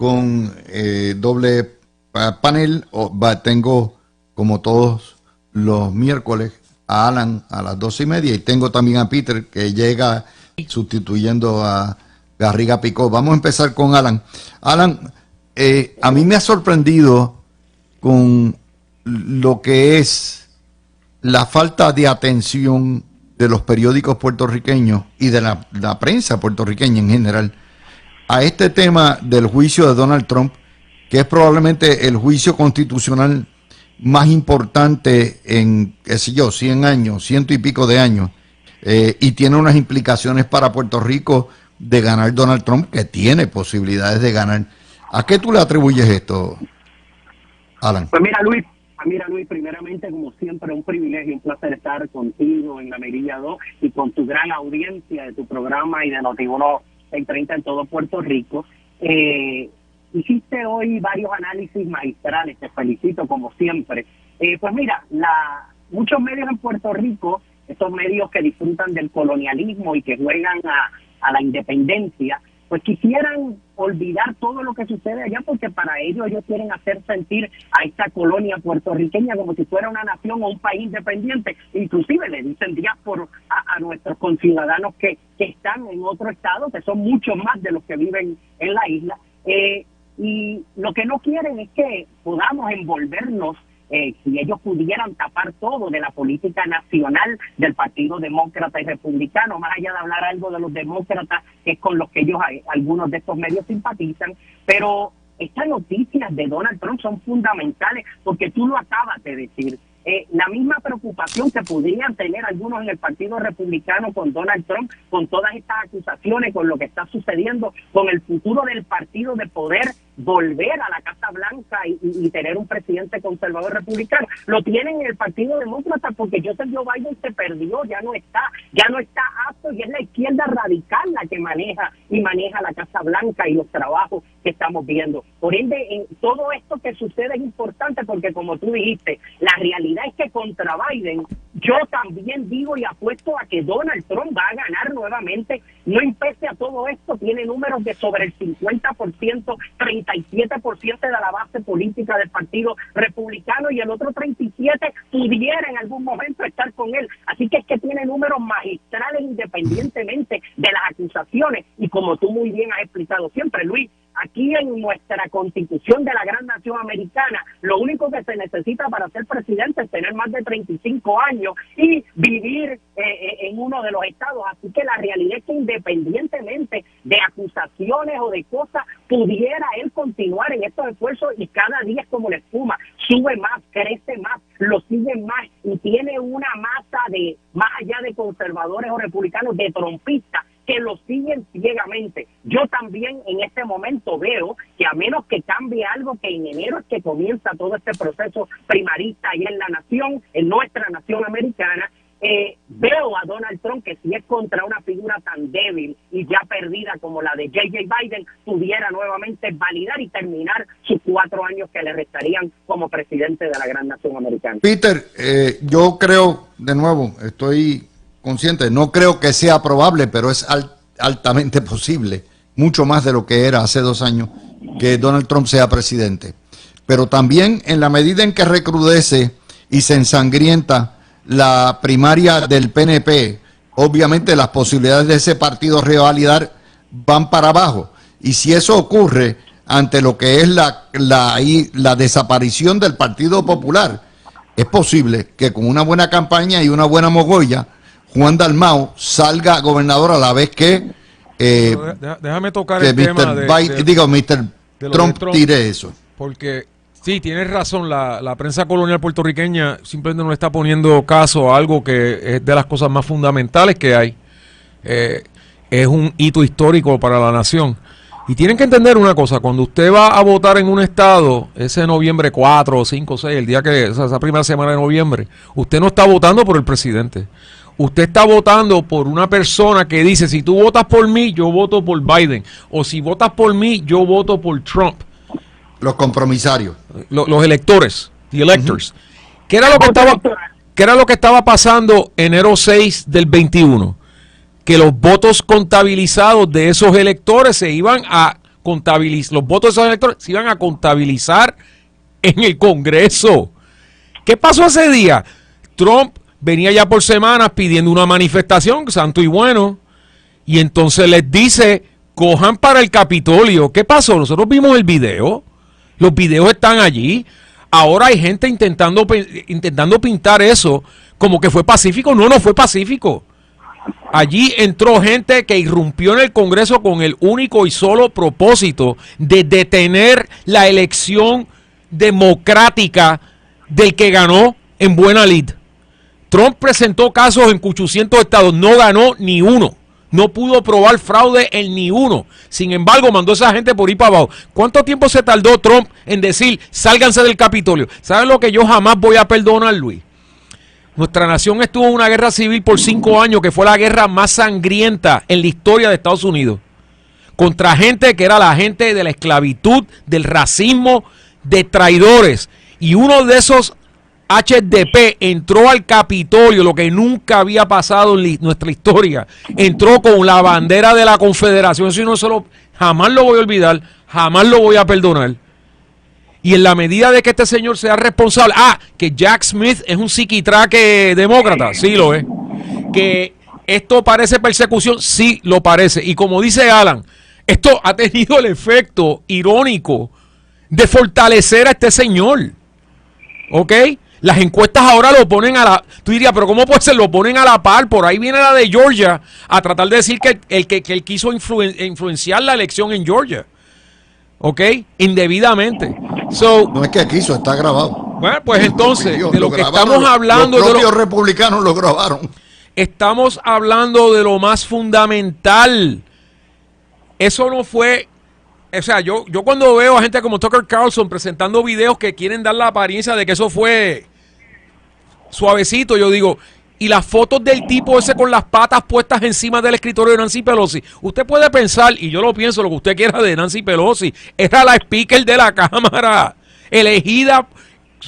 con doble panel. Tengo, como todos los miércoles, a Alan a las 12:30 y tengo también a Peter, que llega sustituyendo a Garriga Picó. Vamos a empezar con Alan. Alan, a mí me ha sorprendido con lo que es la falta de atención de los periódicos puertorriqueños y de la prensa puertorriqueña en general a este tema del juicio de Donald Trump, que es probablemente el juicio constitucional más importante en, qué sé yo, 100 años, ciento y pico de años, y tiene unas implicaciones para Puerto Rico de ganar Donald Trump, que tiene posibilidades de ganar. ¿A qué tú le atribuyes esto, Alan? Pues mira, Luis, primeramente, como siempre, un privilegio, un placer estar contigo en la Mirilla 2 y con tu gran audiencia de tu programa y de Noti1 630 en todo Puerto Rico. Hiciste hoy varios análisis magistrales, te felicito como siempre. Pues mira, muchos medios en Puerto Rico, estos medios que disfrutan del colonialismo y que juegan a la independencia, pues quisieran olvidar todo lo que sucede allá, porque para ellos quieren hacer sentir a esta colonia puertorriqueña como si fuera una nación o un país independiente. Inclusive le dicen diáspora a nuestros conciudadanos que están en otro estado, que son muchos más de los que viven en la isla. Y lo que no quieren es que podamos envolvernos, si ellos pudieran tapar todo de la política nacional del Partido Demócrata y Republicano, más allá de hablar algo de los demócratas, que es con los que ellos, algunos de estos medios simpatizan. Pero estas noticias de Donald Trump son fundamentales, porque tú lo acabas de decir. La misma preocupación que podrían tener algunos en el Partido Republicano con Donald Trump, con todas estas acusaciones, con lo que está sucediendo, con el futuro del partido de poder volver a la Casa Blanca y tener un presidente conservador republicano, lo tienen en el Partido Demócrata, porque Joe Biden se perdió, ya no está apto, y es la izquierda radical la que maneja la Casa Blanca y los trabajos que estamos viendo. Por ende, todo esto que sucede es importante, porque como tú dijiste, la realidad es que contra Biden, yo también digo y apuesto a que Donald Trump va a ganar nuevamente. No impese a todo esto, tiene números de sobre el 50%, 37% de la base política del Partido Republicano, y el otro 37% pudiera en algún momento estar con él. Así que es que tiene números magistrales independientemente de las acusaciones. Y como tú muy bien has explicado siempre, Luis, aquí en nuestra Constitución de la gran nación americana, lo único que se necesita para ser presidente es tener más de 35 años y vivir en uno de los estados. Así que la realidad es que independientemente de acusaciones o de cosas, pudiera él continuar en estos esfuerzos, y cada día es como la espuma, sube más, crece más, lo siguen más, y tiene una masa de, más allá de conservadores o republicanos, de trumpistas que lo siguen ciegamente. Yo también en este momento veo que, a menos que cambie algo, que en enero es que comienza todo este proceso primarista ahí en la nación, en nuestra nación americana, veo a Donald Trump que, si es contra una figura tan débil y ya perdida como la de J.J. Biden, pudiera nuevamente validar y terminar sus 4 años que le restarían como presidente de la gran nación americana. Peter, yo creo, de nuevo, estoy consciente, no creo que sea probable, pero es altamente posible, mucho más de lo que era hace 2 años, que Donald Trump sea presidente. Pero también, en la medida en que recrudece y se ensangrienta la primaria del PNP, obviamente las posibilidades de ese partido revalidar van para abajo. Y si eso ocurre ante lo que es la desaparición del Partido Popular, es posible que con una buena campaña y una buena mogolla, Juan Dalmau salga gobernador, a la vez que déjame tocar el tema Mr. Trump tire eso. Porque sí, tienes razón, la prensa colonial puertorriqueña simplemente no está poniendo caso a algo que es de las cosas más fundamentales que hay. Es un hito histórico para la nación. Y tienen que entender una cosa: cuando usted va a votar en un estado, ese noviembre 4, 5, 6, el día que, esa primera semana de noviembre, usted no está votando por el presidente. Usted está votando por una persona que dice: si tú votas por mí, yo voto por Biden. O si votas por mí, yo voto por Trump. Los compromisarios. Los electores, the electors. ¿Qué era lo que estaba pasando enero 6 del 21? Que los votos contabilizados de esos electores se iban a los votos de esos electores se iban a contabilizar en el Congreso. ¿Qué pasó ese día? Trump venía ya por semanas pidiendo una manifestación, santo y bueno, y entonces les dice, cojan para el Capitolio. ¿Qué pasó? Nosotros vimos el video, los videos están allí. Ahora hay gente intentando pintar eso como que fue pacífico. No fue pacífico. Allí entró gente que irrumpió en el Congreso con el único y solo propósito de detener la elección democrática del que ganó en buena lid. Trump presentó casos en 800 estados, no ganó ni uno. No pudo probar fraude en ni uno. Sin embargo, mandó a esa gente por ir para abajo. ¿Cuánto tiempo se tardó Trump en decir, sálganse del Capitolio? ¿Saben lo que yo jamás voy a perdonar, Luis? Nuestra nación estuvo en una guerra civil por 5 años, que fue la guerra más sangrienta en la historia de Estados Unidos. Contra gente que era la gente de la esclavitud, del racismo, de traidores. Y uno de esos HDP entró al Capitolio, lo que nunca había pasado en nuestra historia. Entró con la bandera de la Confederación. Eso jamás lo voy a olvidar, jamás lo voy a perdonar. Y en la medida de que este señor sea responsable, que Jack Smith es un psiquitraque demócrata, sí lo es. Que esto parece persecución, sí lo parece. Y como dice Alan, esto ha tenido el efecto irónico de fortalecer a este señor. ¿Ok? Las encuestas ahora lo ponen tú dirías, pero ¿cómo puede ser? Lo ponen a la par. Por ahí viene la de Georgia a tratar de decir que él quiso influenciar la elección en Georgia. ¿Ok? Indebidamente. No es que quiso, está grabado. Bueno, pues entonces, de lo que estamos hablando... Los propios republicanos lo grabaron. Estamos hablando de lo más fundamental. Eso no fue... O sea, yo cuando veo a gente como Tucker Carlson presentando videos que quieren dar la apariencia de que eso fue suavecito, yo digo, y las fotos del tipo ese con las patas puestas encima del escritorio de Nancy Pelosi, usted puede pensar, y yo lo pienso, lo que usted quiera de Nancy Pelosi, era la speaker de la Cámara, elegida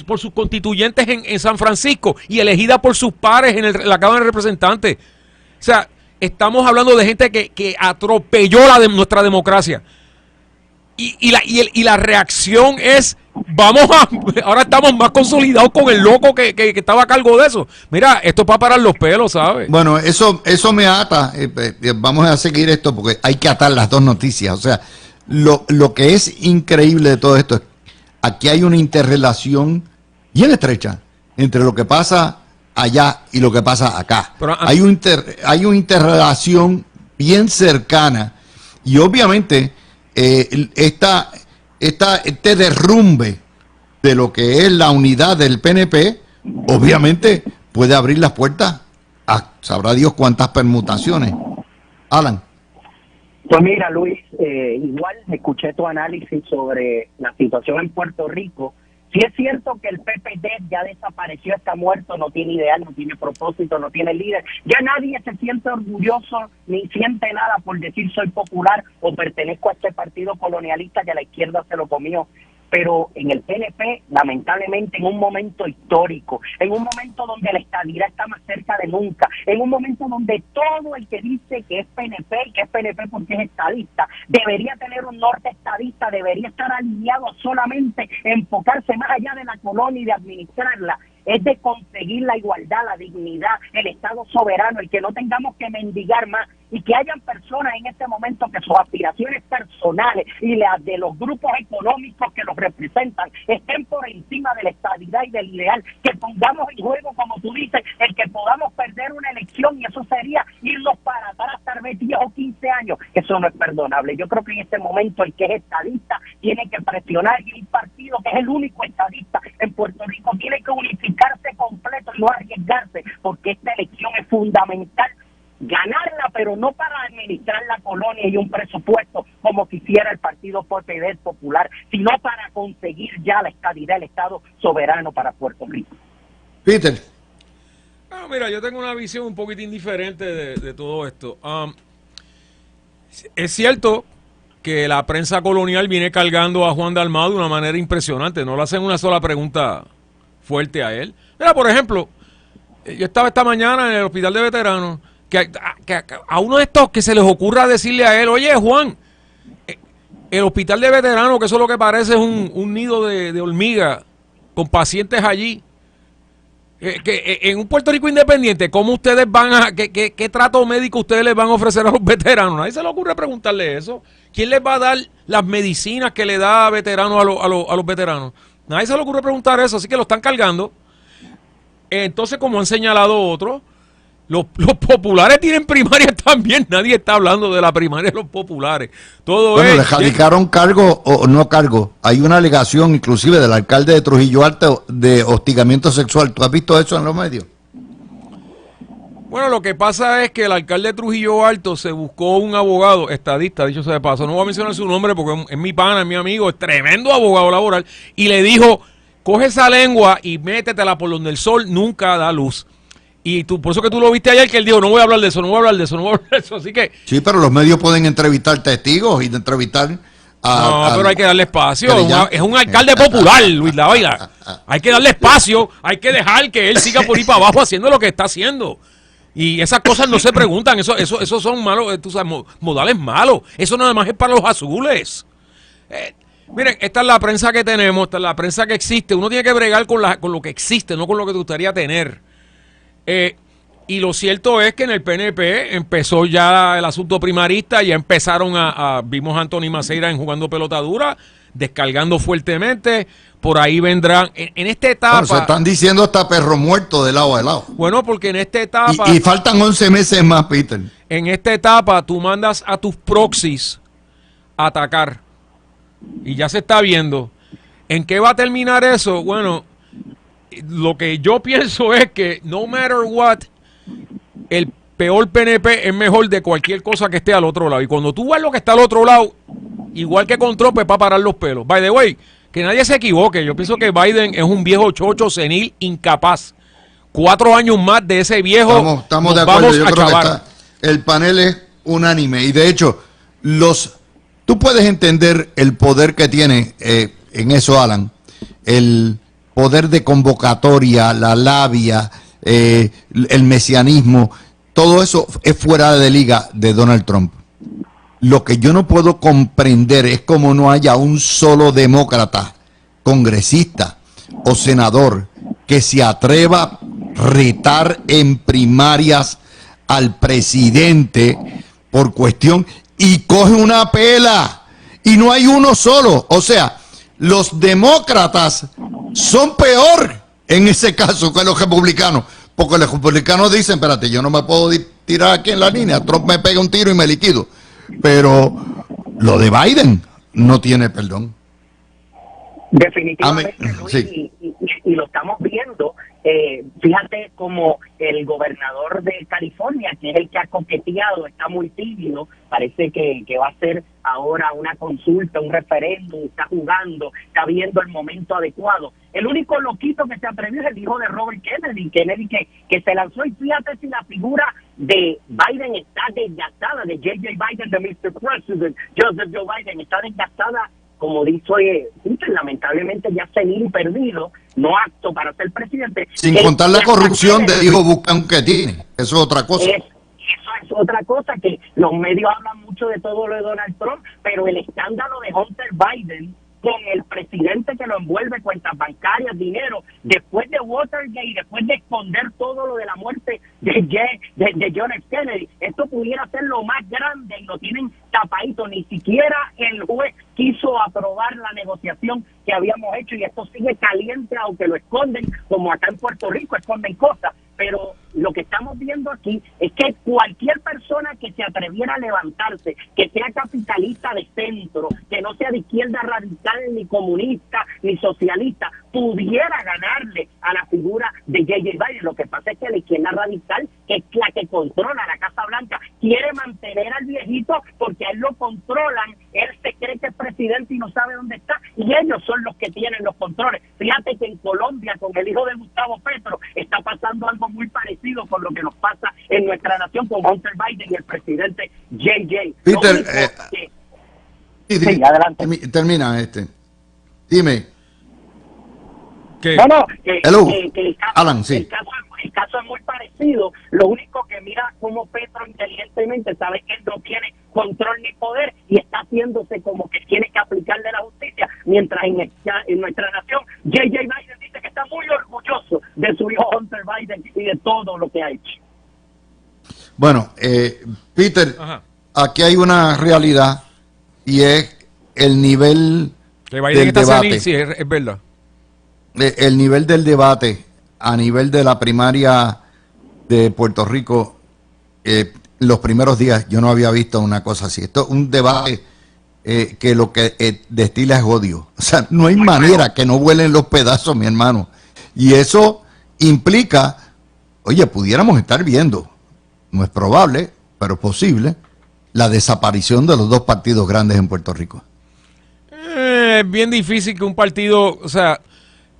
por sus constituyentes en San Francisco y elegida por sus pares en la Cámara de Representantes. O sea, estamos hablando de gente que atropelló nuestra democracia. Y la reacción es, ahora estamos más consolidados con el loco que estaba a cargo de eso. Mira, esto es para parar los pelos, ¿sabes? Bueno, eso me ata. Vamos a seguir esto porque hay que atar las dos noticias. O sea, lo que es increíble de todo esto es aquí hay una interrelación bien estrecha entre lo que pasa allá y lo que pasa acá. Pero, hay una interrelación bien cercana y obviamente este derrumbe de lo que es la unidad del PNP, obviamente puede abrir las puertas a sabrá Dios cuántas permutaciones. Alan. Pues mira, Luis, igual escuché tu análisis sobre la situación en Puerto Rico. Sí es cierto que el PPD ya desapareció, está muerto, no tiene ideal, no tiene propósito, no tiene líder. Ya nadie se siente orgulloso ni siente nada por decir soy popular o pertenezco a este partido colonialista que a la izquierda se lo comió. Pero en el PNP, lamentablemente, en un momento histórico, en un momento donde la estabilidad está más cerca de nunca, en un momento donde todo el que dice que es PNP y que es PNP porque es estadista, debería tener un norte estadista, debería estar alineado solamente enfocarse más allá de la colonia y de administrarla, es de conseguir la igualdad, la dignidad, el Estado soberano, el que no tengamos que mendigar más y que hayan personas en este momento que sus aspiraciones personales y las de los grupos económicos que los representan estén por encima de la estabilidad y del ideal, que pongamos en juego, como tú dices, el que podamos perder una elección y eso sería irnos para atrás tal vez 10 o 15 años. Eso no es perdonable. Yo creo que en este momento el que es estadista tiene que presionar y un partido que es el único estadista en Puerto Rico tiene que unificarse completo y no arriesgarse, porque esta elección es fundamental. Ganarla, pero no para administrar la colonia y un presupuesto como quisiera el Partido Popular, sino para conseguir ya la estabilidad del Estado soberano para Puerto Rico. Peter. Mira, yo tengo una visión un poquitín diferente de todo esto. Es cierto que la prensa colonial viene cargando a Juan Dalmau de una manera impresionante. No le hacen una sola pregunta fuerte a él. Mira, por ejemplo, yo estaba esta mañana en el hospital de veteranos, que a uno de estos que se les ocurra decirle a él, oye, Juan, el hospital de veteranos, que eso es lo que parece es un nido de hormiga con pacientes allí. En un Puerto Rico independiente, ¿cómo ustedes van a, qué trato médico ustedes les van a ofrecer a los veteranos? Nadie se le ocurre preguntarle eso. ¿Quién les va a dar las medicinas que le da a veteranos a los veteranos? Nadie se le ocurre preguntar eso, así que lo están cargando. Entonces, como han señalado otros, los populares tienen primarias también. Nadie está hablando de la primaria de los populares. Todo Bueno, es... le radicaron cargo o no cargo. Hay una alegación inclusive del alcalde de Trujillo Alto de hostigamiento sexual. ¿Tú has visto eso en los medios? Bueno, lo que pasa es que el alcalde de Trujillo Alto se buscó un abogado, estadista, dicho sea de paso. No voy a mencionar su nombre porque es mi pana, es mi amigo, es tremendo abogado laboral. Y le dijo, coge esa lengua y métetela por donde el sol nunca da luz. Y tú, por eso que tú lo viste ayer, que él dijo, no voy a hablar de eso, no voy a hablar de eso, no voy a hablar de eso. Así que... Sí, pero los medios pueden entrevistar testigos y entrevistar No, pero hay que darle espacio. Es un alcalde popular, Luis Lavaida. Hay que darle espacio, hay que dejar que él siga por ahí para abajo haciendo lo que está haciendo. Y esas cosas no se preguntan, eso son malos, tú sabes, modales malos. Eso nada más es para los azules. Miren, esta es la prensa que tenemos, esta es la prensa que existe. Uno tiene que bregar con lo que existe, no con lo que te gustaría tener. Y lo cierto es que en el PNP empezó ya el asunto primarista, ya empezaron vimos a Anthony Maceira en Jugando Pelota Dura, descargando fuertemente, por ahí vendrán, en esta etapa... Bueno, se están diciendo hasta perro muerto de lado a lado. Bueno, porque en esta etapa... Y faltan 11 meses más, Peter. En esta etapa tú mandas a tus proxies a atacar, y ya se está viendo. ¿En qué va a terminar eso? Bueno, lo que yo pienso es que no matter what, el peor PNP es mejor de cualquier cosa que esté al otro lado. Y cuando tú ves lo que está al otro lado, igual que con Trump, es para parar los pelos. By the way, que nadie se equivoque. Yo pienso que Biden es un viejo chocho, senil, incapaz. 4 años más de ese viejo. Estamos de acuerdo. Yo creo que el panel es unánime. Y de hecho, tú puedes entender el poder que tiene en eso, Alan. El poder de convocatoria, la labia, el mesianismo, todo eso es fuera de liga de Donald Trump. Lo que yo no puedo comprender es cómo no haya un solo demócrata, congresista o senador que se atreva a retar en primarias al presidente por cuestión y coge una pela y no hay uno solo. O sea, los demócratas son peor en ese caso que los republicanos, porque los republicanos dicen, espérate, yo no me puedo tirar aquí en la línea, Trump me pega un tiro y me liquido. Pero lo de Biden no tiene perdón. Definitivamente, Luis, sí. y lo estamos viendo. Fíjate como el gobernador de California, que es el que ha coqueteado, está muy tímido, parece que va a hacer ahora una consulta, un referéndum, está jugando, está viendo el momento adecuado. El único loquito que se atrevió es el hijo de Robert Kennedy que se lanzó, y fíjate si la figura de Biden está desgastada, de J.J. Biden, de Mr. President, Joseph Joe Biden, está desgastada, como dice Putin, lamentablemente ya senil y perdido, no apto para ser presidente. Sin contar la corrupción de hijo Buchan que tiene, eso es otra cosa. Eso es otra cosa, que los medios hablan mucho de todo lo de Donald Trump, pero el escándalo de Hunter Biden con el presidente que lo envuelve, cuentas bancarias, dinero, después de Watergate, después de esconder todo lo de la muerte de John F. Kennedy, esto pudiera ser lo más grande y lo tienen tapadito. Ni siquiera el juez quiso aprobar la negociación que habíamos hecho, y esto sigue caliente, aunque lo esconden, como acá en Puerto Rico esconden cosas. Pero lo que estamos viendo aquí es que cualquier persona que se atreviera a levantarse, que sea capitalista de centro, que no sea de izquierda radical, ni comunista, ni socialista, pudiera ganarle a la figura de J.J. Biden. Lo que pasa es que la izquierda radical, que es la que controla la Casa Blanca, quiere mantener al viejito porque a él lo controlan, él se cree que es presidente y no sabe dónde está, y ellos son los que tienen los controles. Fíjate que en Colombia, con el hijo de Gustavo Petro, está pasando algo muy parecido con lo que nos pasa en nuestra nación con Hunter Biden y el presidente J.J. Peter, sí, adelante. Termina Dime. ¿Qué? No, Hello. que el caso, Alan, sí. el caso es muy parecido. Lo único que mira como Petro inteligentemente sabe que él no tiene control ni poder, y está haciéndose como que tiene que aplicarle la justicia, mientras en nuestra nación J.J. Biden dice que está muy orgulloso de su hijo Hunter Biden y de todo lo que ha hecho. Bueno, Peter, Ajá. aquí hay una realidad y es el nivel Que Biden del está debate. senil, sí, es verdad. El nivel del debate a nivel de la primaria de Puerto Rico, los primeros días yo no había visto una cosa así. Esto es un debate que lo que destila es odio. O sea, no hay manera que no vuelen los pedazos, mi hermano. Y eso implica, oye, pudiéramos estar viendo, no es probable, pero es posible, la desaparición de los dos partidos grandes en Puerto Rico. Es bien difícil que un partido, o sea,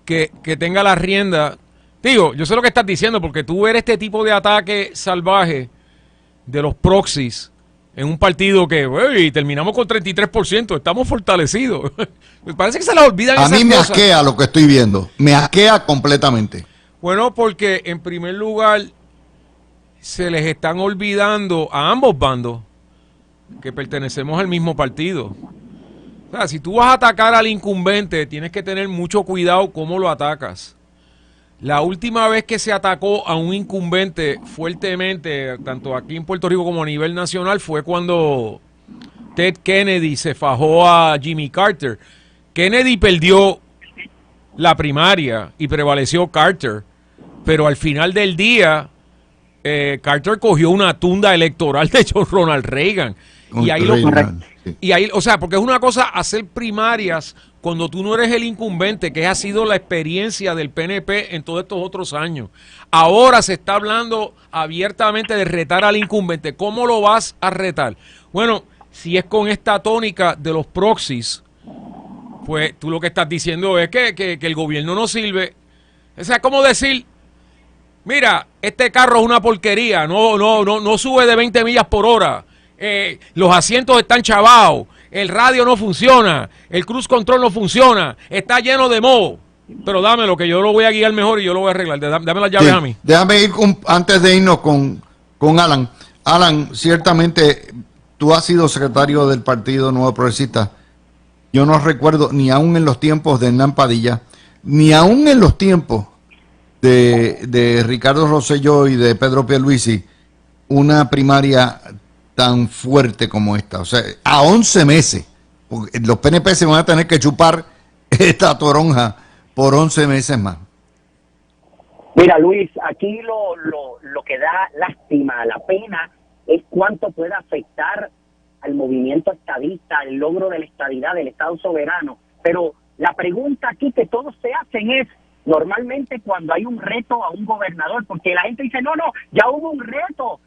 que tenga la rienda. Digo, yo sé lo que estás diciendo, porque tú ver este tipo de ataque salvaje de los proxies en un partido que, wey, terminamos con 33%, estamos fortalecidos. Me parece que se les olvidan A esas mí me cosas. asquea lo que estoy viendo, me asquea completamente. Bueno, porque en primer lugar se les están olvidando a ambos bandos que pertenecemos al mismo partido. O sea, si tú vas a atacar al incumbente, tienes que tener mucho cuidado cómo lo atacas. La última vez que se atacó a un incumbente fuertemente, tanto aquí en Puerto Rico como a nivel nacional, fue cuando Ted Kennedy se fajó a Jimmy Carter. Kennedy perdió la primaria y prevaleció Carter, pero al final del día Carter cogió una tunda electoral de John Ronald Reagan. Y ahí Sí. y ahí, o sea, porque es una cosa hacer primarias cuando tú no eres el incumbente, que ha sido la experiencia del PNP en todos estos otros años. Ahora se está hablando abiertamente de retar al incumbente. ¿Cómo lo vas a retar? Bueno, si es con esta tónica de los proxies, pues tú lo que estás diciendo es que el gobierno no sirve. O sea, ¿cómo decir? Mira, este carro es una porquería, no sube de 20 millas por hora. Los asientos están chavados, el radio no funciona, el cruise control no funciona, está lleno de moho. Pero dámelo, que yo lo voy a guiar mejor y yo lo voy a arreglar. Dame las llaves Sí. a mí. Déjame ir antes de irnos con Alan. Alan, ciertamente tú has sido secretario del Partido Nuevo Progresista. Yo no recuerdo ni aún en los tiempos de Hernán Padilla, ni aún en los tiempos de Ricardo Rosselló y de Pedro Pierluisi, una primaria tan fuerte como esta. O sea, a 11 meses. Los PNP se van a tener que chupar esta toronja por 11 meses más. Mira, Luis, aquí lo que da lástima, la pena, es cuánto puede afectar al movimiento estadista, el logro de la estadidad, del Estado soberano. Pero la pregunta aquí que todos se hacen es, normalmente cuando hay un reto a un gobernador, porque la gente dice, no, ya hubo un reto,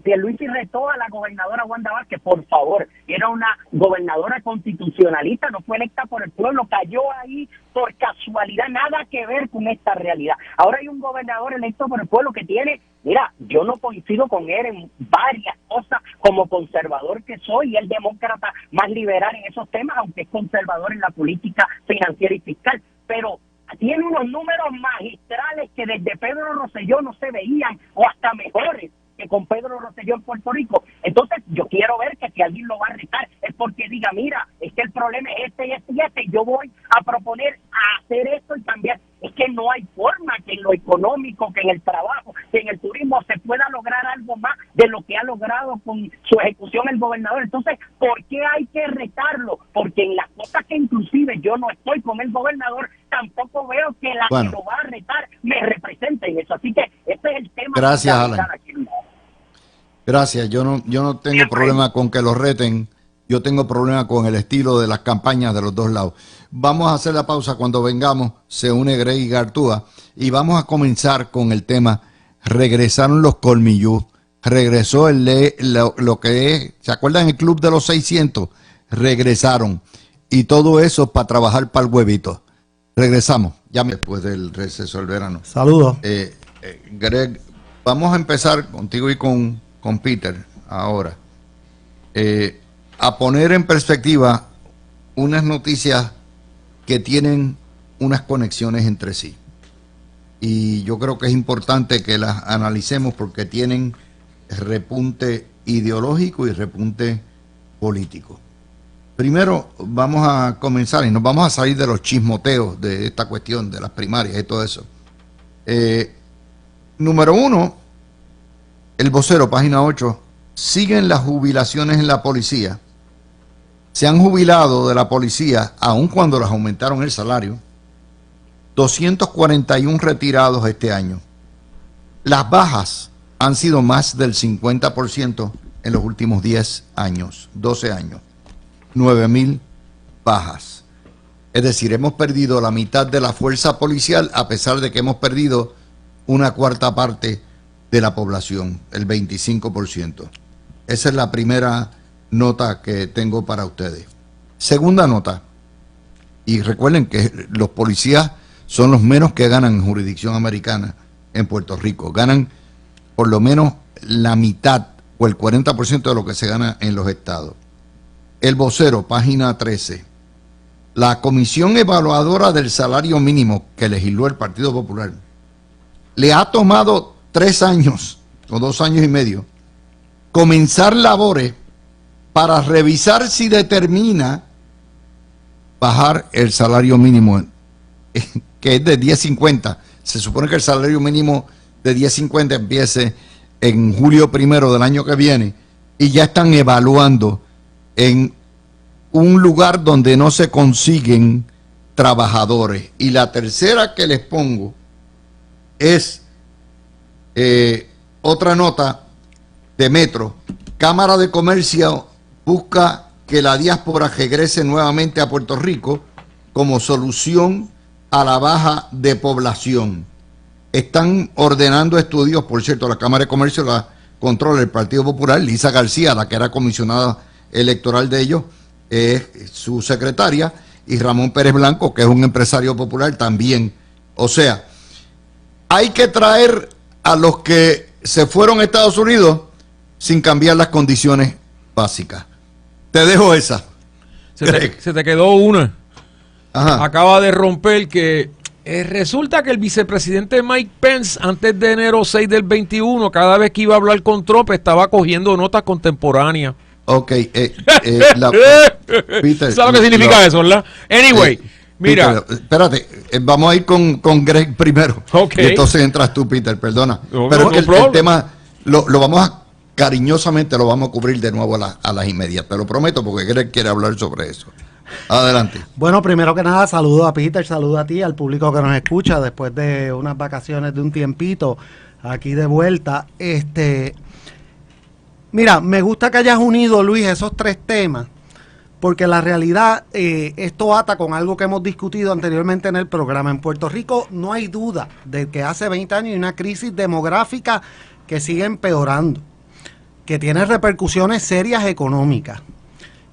Pierluisi retó a la gobernadora Wanda Vázquez, por favor, era una gobernadora constitucionalista, no fue electa por el pueblo, cayó ahí por casualidad, nada que ver con esta realidad. Ahora hay un gobernador electo por el pueblo que tiene, mira, yo no coincido con él en varias cosas, como conservador que soy, y el demócrata más liberal en esos temas, aunque es conservador en la política financiera y fiscal, pero tiene unos números magistrales que desde Pedro Rosselló no se veían, o hasta mejores que con Pedro Rosselló en Puerto Rico. Entonces yo quiero ver que si alguien lo va a retar es porque diga, mira, es que el problema es este y este y este, yo voy a proponer a hacer esto y cambiar. Es que no hay forma que en lo económico, que en el trabajo, que en el turismo se pueda lograr algo más de lo que ha logrado con su ejecución el gobernador. Entonces, ¿por qué hay que retarlo? Porque en las cosas que inclusive yo no estoy con el gobernador, tampoco veo que la que lo va a retar me represente en eso. Así que ese es el tema. Gracias, Alan. Gracias, yo no tengo problema con que lo reten, yo tengo problema con el estilo de las campañas de los dos lados. Vamos a hacer la pausa, cuando vengamos se une Greg Gartúa y vamos a comenzar con el tema, regresaron los colmillú, regresó lo que es, ¿se acuerdan el Club de los 600? Regresaron y todo eso para trabajar para el huevito. Regresamos, ya después del receso del verano. Saludos. Greg, vamos a empezar contigo y con Peter ahora, a poner en perspectiva unas noticias que tienen unas conexiones entre sí. Y yo creo que es importante que las analicemos porque tienen repunte ideológico y repunte político. Primero vamos a comenzar y nos vamos a salir de los chismoteos de esta cuestión de las primarias y todo eso. Número 1, el vocero, página 8, siguen las jubilaciones en la policía. Se han jubilado de la policía, aun cuando les aumentaron el salario, 241 retirados este año. Las bajas han sido más del 50% en los últimos 10 años, 12 años. 9,000 bajas. Es decir, hemos perdido la mitad de la fuerza policial a pesar de que hemos perdido una cuarta parte de la población, el 25%. Esa es la primera nota que tengo para ustedes. Segunda nota, y recuerden que los policías son los menos que ganan en jurisdicción americana en Puerto Rico. Ganan por lo menos la mitad o el 40% de lo que se gana en los estados. El vocero, página 13. La Comisión Evaluadora del Salario Mínimo que legisló el Partido Popular le ha tomado 3 años o 2 años y medio comenzar labores para revisar si determina bajar el salario mínimo, que es de 10.50. Se supone que el salario mínimo de 10.50 empiece en julio 1 del año que viene y ya están evaluando en un lugar donde no se consiguen trabajadores. Y la tercera que les pongo es otra nota de Metro. Cámara de Comercio busca que la diáspora regrese nuevamente a Puerto Rico como solución a la baja de población. Están ordenando estudios, por cierto, la Cámara de Comercio la controla el Partido Popular. Lisa García, la que era comisionada electoral de ellos, es su secretaria, y Ramón Pérez Blanco, que es un empresario popular también. O sea, hay que traer a los que se fueron a Estados Unidos sin cambiar las condiciones básicas. Te dejo esa. Se te quedó una. Ajá. Acaba de romper que resulta que el vicepresidente Mike Pence, antes de enero 6 del 21, cada vez que iba a hablar con Trump, estaba cogiendo notas contemporáneas. Ok. Peter, ¿sabes lo que significa eso, verdad? Anyway, mira. Peter, espérate, vamos a ir con Greg primero. Okay. Y entonces entras tú, Peter, perdona. No, pero no, es que el tema lo vamos a, cariñosamente lo vamos a cubrir de nuevo a las inmediatas. Te lo prometo, porque Greg quiere hablar sobre eso. Adelante. Bueno, primero que nada, saludo a Peter, saludo a ti, al público que nos escucha después de unas vacaciones de un tiempito, aquí de vuelta. Mira, me gusta que hayas unido, Luis, esos 3 temas, porque la realidad, esto ata con algo que hemos discutido anteriormente en el programa. En Puerto Rico no hay duda de que hace 20 años hay una crisis demográfica que sigue empeorando, que tiene repercusiones serias económicas,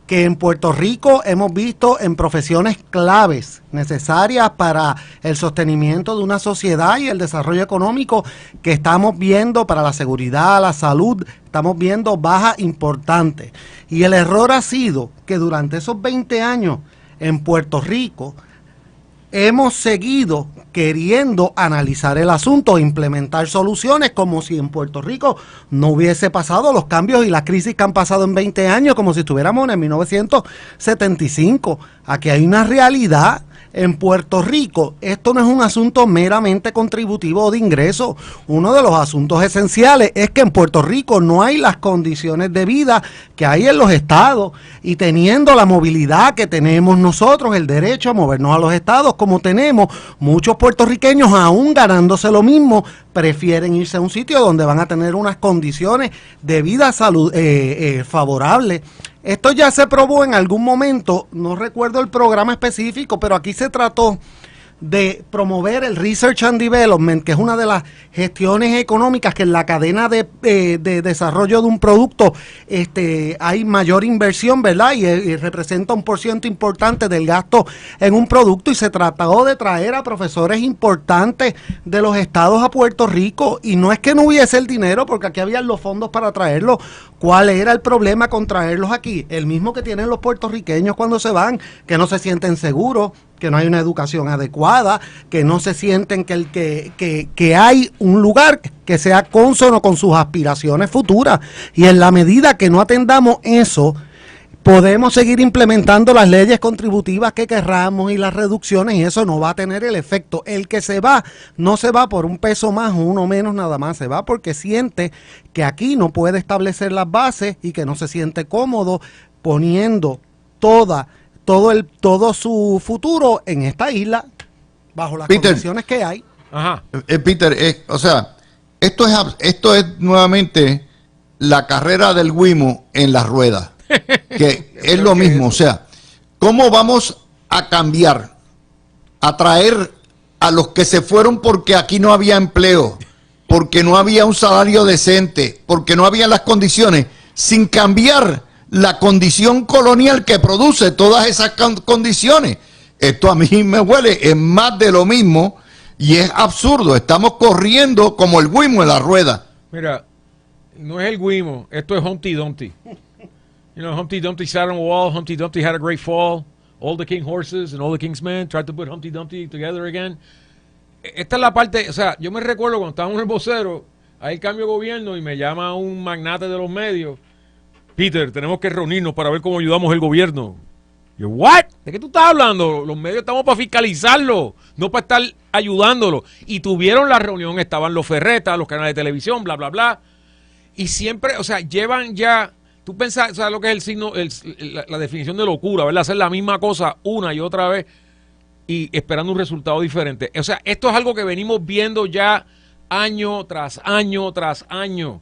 que en Puerto Rico hemos visto en profesiones claves necesarias para el sostenimiento de una sociedad y el desarrollo económico, que estamos viendo para la seguridad, la salud, estamos viendo bajas importantes. Y el error ha sido que durante esos 20 años en Puerto Rico hemos seguido queriendo analizar el asunto e implementar soluciones como si en Puerto Rico no hubiese pasado los cambios y las crisis que han pasado en 20 años, como si estuviéramos en 1975. Aquí hay una realidad. En Puerto Rico, esto no es un asunto meramente contributivo o de ingresos. Uno de los asuntos esenciales es que en Puerto Rico no hay las condiciones de vida que hay en los estados, y teniendo la movilidad que tenemos nosotros, el derecho a movernos a los estados como tenemos, muchos puertorriqueños, aún ganándose lo mismo, prefieren irse a un sitio donde van a tener unas condiciones de vida favorables. Esto ya se probó en algún momento, no recuerdo el programa específico, pero aquí se trató de promover el Research and Development, que es una de las gestiones económicas que en la cadena de desarrollo de un producto hay mayor inversión, ¿verdad? Y representa un porcentaje importante del gasto en un producto, y se trató de traer a profesores importantes de los estados a Puerto Rico, y no es que no hubiese el dinero, porque aquí habían los fondos para traerlos. ¿Cuál era el problema con traerlos aquí? El mismo que tienen los puertorriqueños cuando se van, que no se sienten seguros, que no hay una educación adecuada, que no se sienten que hay un lugar que sea cónsono con sus aspiraciones futuras. Y en la medida que no atendamos eso, podemos seguir implementando las leyes contributivas que querramos y las reducciones y eso no va a tener el efecto. El que se va, no se va por un peso más o uno menos nada más, se va porque siente que aquí no puede establecer las bases y que no se siente cómodo poniendo todo su futuro en esta isla bajo las Peter, condiciones que hay. Ajá. Peter, o sea, esto es nuevamente la carrera del Wimo en las ruedas, que es lo mismo. O sea, ¿cómo vamos a cambiar, a traer a los que se fueron porque aquí no había empleo, porque no había un salario decente, porque no había las condiciones, sin cambiar la condición colonial que produce todas esas condiciones? Esto a mí me huele, es más de lo mismo y es absurdo. Estamos corriendo como el Wimo en la rueda. Mira, no es el Wimo, esto es Humpty Dumpty. You know, Humpty Dumpty sat on a wall, Humpty Dumpty had a great fall. All the king horses and all the king's men tried to put Humpty Dumpty together again. Esta es la parte, o sea, yo me recuerdo cuando estábamos en el vocero, hay el cambio de gobierno y me llama un magnate de los medios. Peter, tenemos que reunirnos para ver cómo ayudamos el gobierno. Yo, ¿what? ¿De qué tú estás hablando? Los medios estamos para fiscalizarlo, no para estar ayudándolo. Y tuvieron la reunión, estaban los Ferretas, los canales de televisión, bla, bla, bla. Y siempre, o sea, llevan ya, tú pensás, ¿sabes lo que es el signo, la definición de locura, ¿verdad? Hacer la misma cosa una y otra vez y esperando un resultado diferente. O sea, esto es algo que venimos viendo ya año tras año tras año.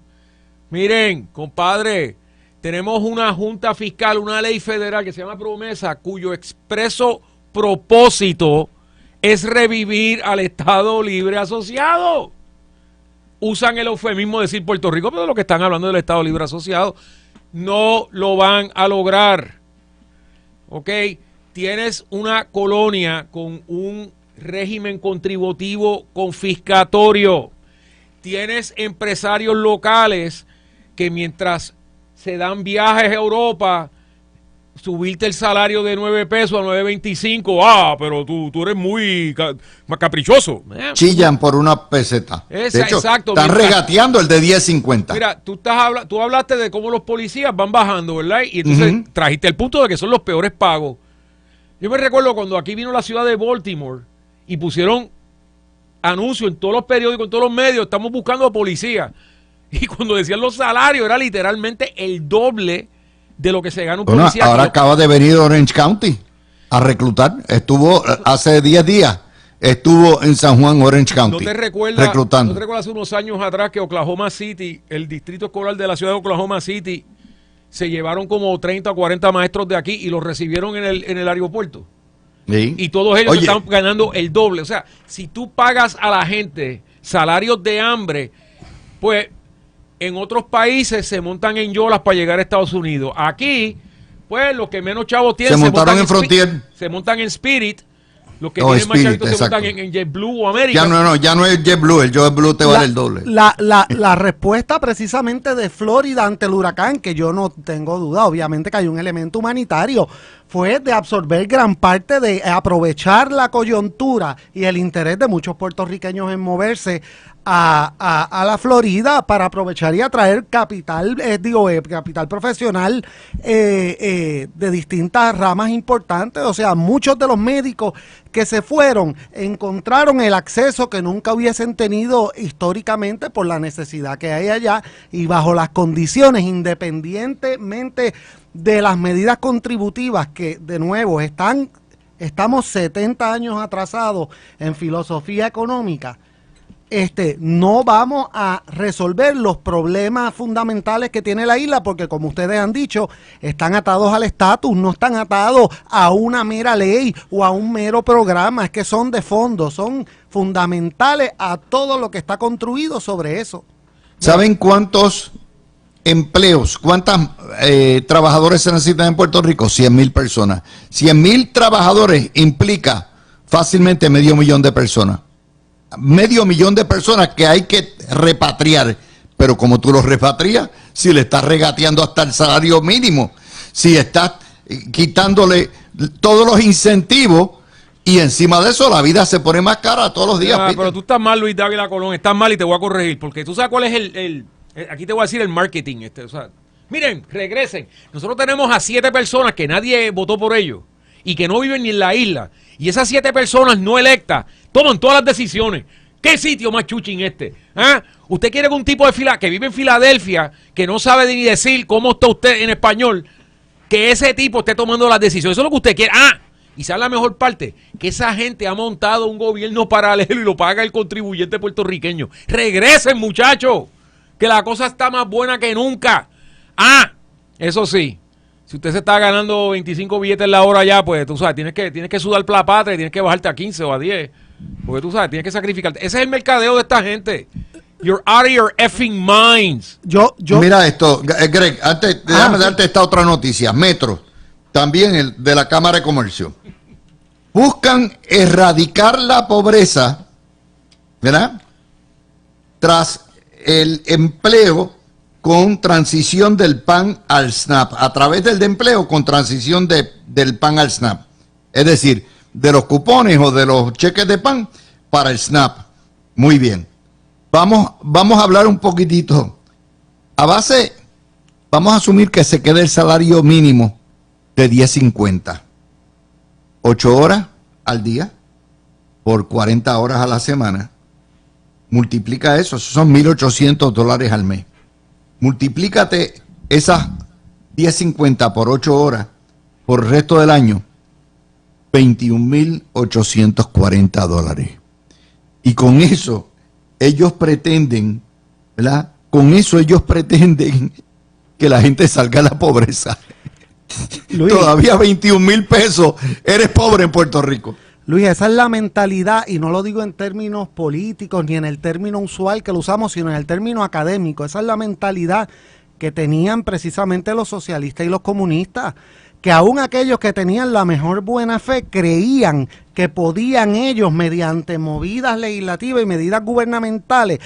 Miren, compadre, tenemos una junta fiscal, una ley federal que se llama Promesa, cuyo expreso propósito es revivir al Estado Libre Asociado. Usan el eufemismo de decir Puerto Rico, pero de lo que están hablando del Estado Libre Asociado. No lo van a lograr. ¿Ok? Tienes una colonia con un régimen contributivo confiscatorio. Tienes empresarios locales que mientras se dan viajes a Europa, subirte el salario de 9 pesos a 9.25. Ah, pero tú eres muy caprichoso. Chillan por una peseta. De hecho, exacto. Están regateando el de 10.50. Mira, tú hablaste de cómo los policías van bajando, ¿verdad? Y entonces trajiste el punto de que son los peores pagos. Yo me recuerdo cuando aquí vino la ciudad de Baltimore y pusieron anuncios en todos los periódicos, en todos los medios, estamos buscando a policías. Y cuando decían los salarios, era literalmente el doble de lo que se gana un policía. Ahora acaba de venir Orange County a reclutar. Estuvo hace 10 días, estuvo en San Juan, Orange County. ¿No te recuerdas reclutando? Hace unos años atrás que Oklahoma City, el distrito escolar de la ciudad de Oklahoma City, se llevaron como 30 o 40 maestros de aquí y los recibieron en el aeropuerto? Sí. Y todos ellos están ganando el doble. O sea, si tú pagas a la gente salarios de hambre, pues en otros países se montan en yolas para llegar a Estados Unidos. Aquí, pues los que menos chavos tienen se montaron en Frontier. Se montan en Spirit. Los que tienen más chavitos se montan en JetBlue o América. Ya no es JetBlue, el JetBlue te vale el doble. La respuesta precisamente de Florida ante el huracán, que yo no tengo duda, obviamente que hay un elemento humanitario, fue de absorber gran parte, de aprovechar la coyuntura y el interés de muchos puertorriqueños en moverse a la Florida para aprovechar y atraer capital, capital profesional de distintas ramas importantes. O sea, muchos de los médicos que se fueron encontraron el acceso que nunca hubiesen tenido históricamente por la necesidad que hay allá y bajo las condiciones, independientemente de las medidas contributivas que, de nuevo, estamos 70 años atrasados en filosofía económica. No vamos a resolver los problemas fundamentales que tiene la isla porque, como ustedes han dicho, están atados al estatus, no están atados a una mera ley o a un mero programa, es que son de fondo, son fundamentales a todo lo que está construido sobre eso. ¿Saben cuántos empleos, cuántos trabajadores se necesitan en Puerto Rico? 100,000 personas. 100,000 trabajadores implica fácilmente 500,000 de personas. 500,000 de personas que hay que repatriar. Pero como tú los repatrias, si le estás regateando hasta el salario mínimo, si estás quitándole todos los incentivos y encima de eso la vida se pone más cara todos los días. Pero tú estás mal, Luis Dávila Colón, estás mal y te voy a corregir, porque tú sabes cuál es aquí te voy a decir el marketing, o sea, Miren, regresen. Nosotros tenemos a 7 personas que nadie votó por ellos y que no viven ni en la isla. Y esas 7 personas no electas toman todas las decisiones. ¿Qué sitio más chuchín este? ¿Ah? Usted quiere que un tipo que vive en Filadelfia, que no sabe ni decir cómo está usted en español, que ese tipo esté tomando las decisiones. Eso es lo que usted quiere. Ah, y sabe la mejor parte, que esa gente ha montado un gobierno paralelo y lo paga el contribuyente puertorriqueño. Regresen, muchachos, que la cosa está más buena que nunca. Ah, eso sí, si usted se está ganando 25 billetes la hora ya, pues tú sabes, tienes que sudar para la patria, tienes que bajarte a 15 o a 10. Porque tú sabes, tienes que sacrificarte. Ese es el mercadeo de esta gente. You're out of your effing minds. Mira esto, Greg, déjame darte esta otra noticia. Metro, también de la Cámara de Comercio. Buscan erradicar la pobreza, ¿verdad? Tras el empleo con transición del PAN al SNAP. A través del empleo con transición del PAN al SNAP. Es decir, de los cupones o de los cheques de PAN para el SNAP. Muy bien. Vamos a hablar un poquitito. Vamos a asumir que se quede el salario mínimo de $10.50. 8 horas al día por 40 horas a la semana. Multiplica eso son $1,800 al mes. Multiplícate esas $10.50 por 8 horas por el resto del año. $21,840. Y con eso ellos pretenden, ¿verdad? Con eso ellos pretenden que la gente salga de la pobreza. Luis, todavía 21,000 pesos, eres pobre en Puerto Rico. Luis, esa es la mentalidad, y no lo digo en términos políticos ni en el término usual que lo usamos, sino en el término académico. Esa es la mentalidad que tenían precisamente los socialistas y los comunistas, que aún aquellos que tenían la mejor buena fe creían que podían ellos, mediante movidas legislativas y medidas gubernamentales,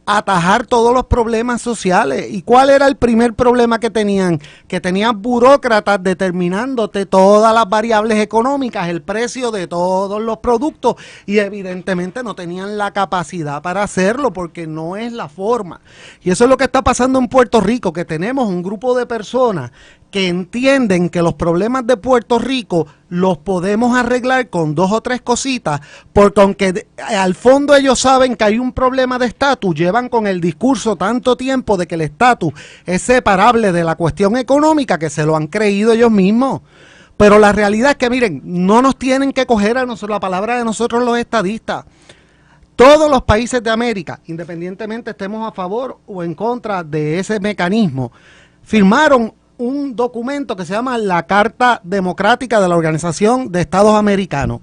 atajar todos los problemas sociales. ¿Y cuál era el primer problema que tenían? Que tenían burócratas determinándote todas las variables económicas, el precio de todos los productos, y evidentemente no tenían la capacidad para hacerlo porque no es la forma. Y eso es lo que está pasando en Puerto Rico, que tenemos un grupo de personas que entienden que los problemas de Puerto Rico los podemos arreglar con 2 o 3 cositas, porque aunque al fondo ellos saben que hay un problema de estatus, llevan con el discurso tanto tiempo de que el estatus es separable de la cuestión económica que se lo han creído ellos mismos. Pero la realidad es que, miren, no nos tienen que coger a nosotros la palabra de nosotros los estadistas. Todos los países de América, independientemente estemos a favor o en contra de ese mecanismo, firmaron un documento que se llama la Carta Democrática de la Organización de Estados Americanos.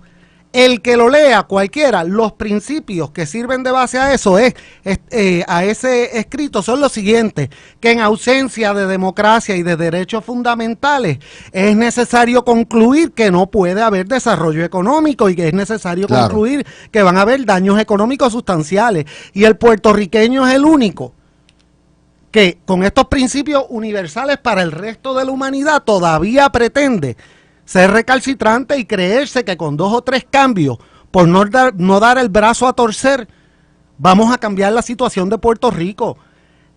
El que lo lea, cualquiera, los principios que sirven de base a eso a ese escrito son los siguientes: que en ausencia de democracia y de derechos fundamentales es necesario concluir que no puede haber desarrollo económico y que es necesario concluir que van a haber daños económicos sustanciales. Y el puertorriqueño es el único que con estos principios universales para el resto de la humanidad todavía pretende ser recalcitrante y creerse que con 2 o 3 cambios, por no dar el brazo a torcer, vamos a cambiar la situación de Puerto Rico.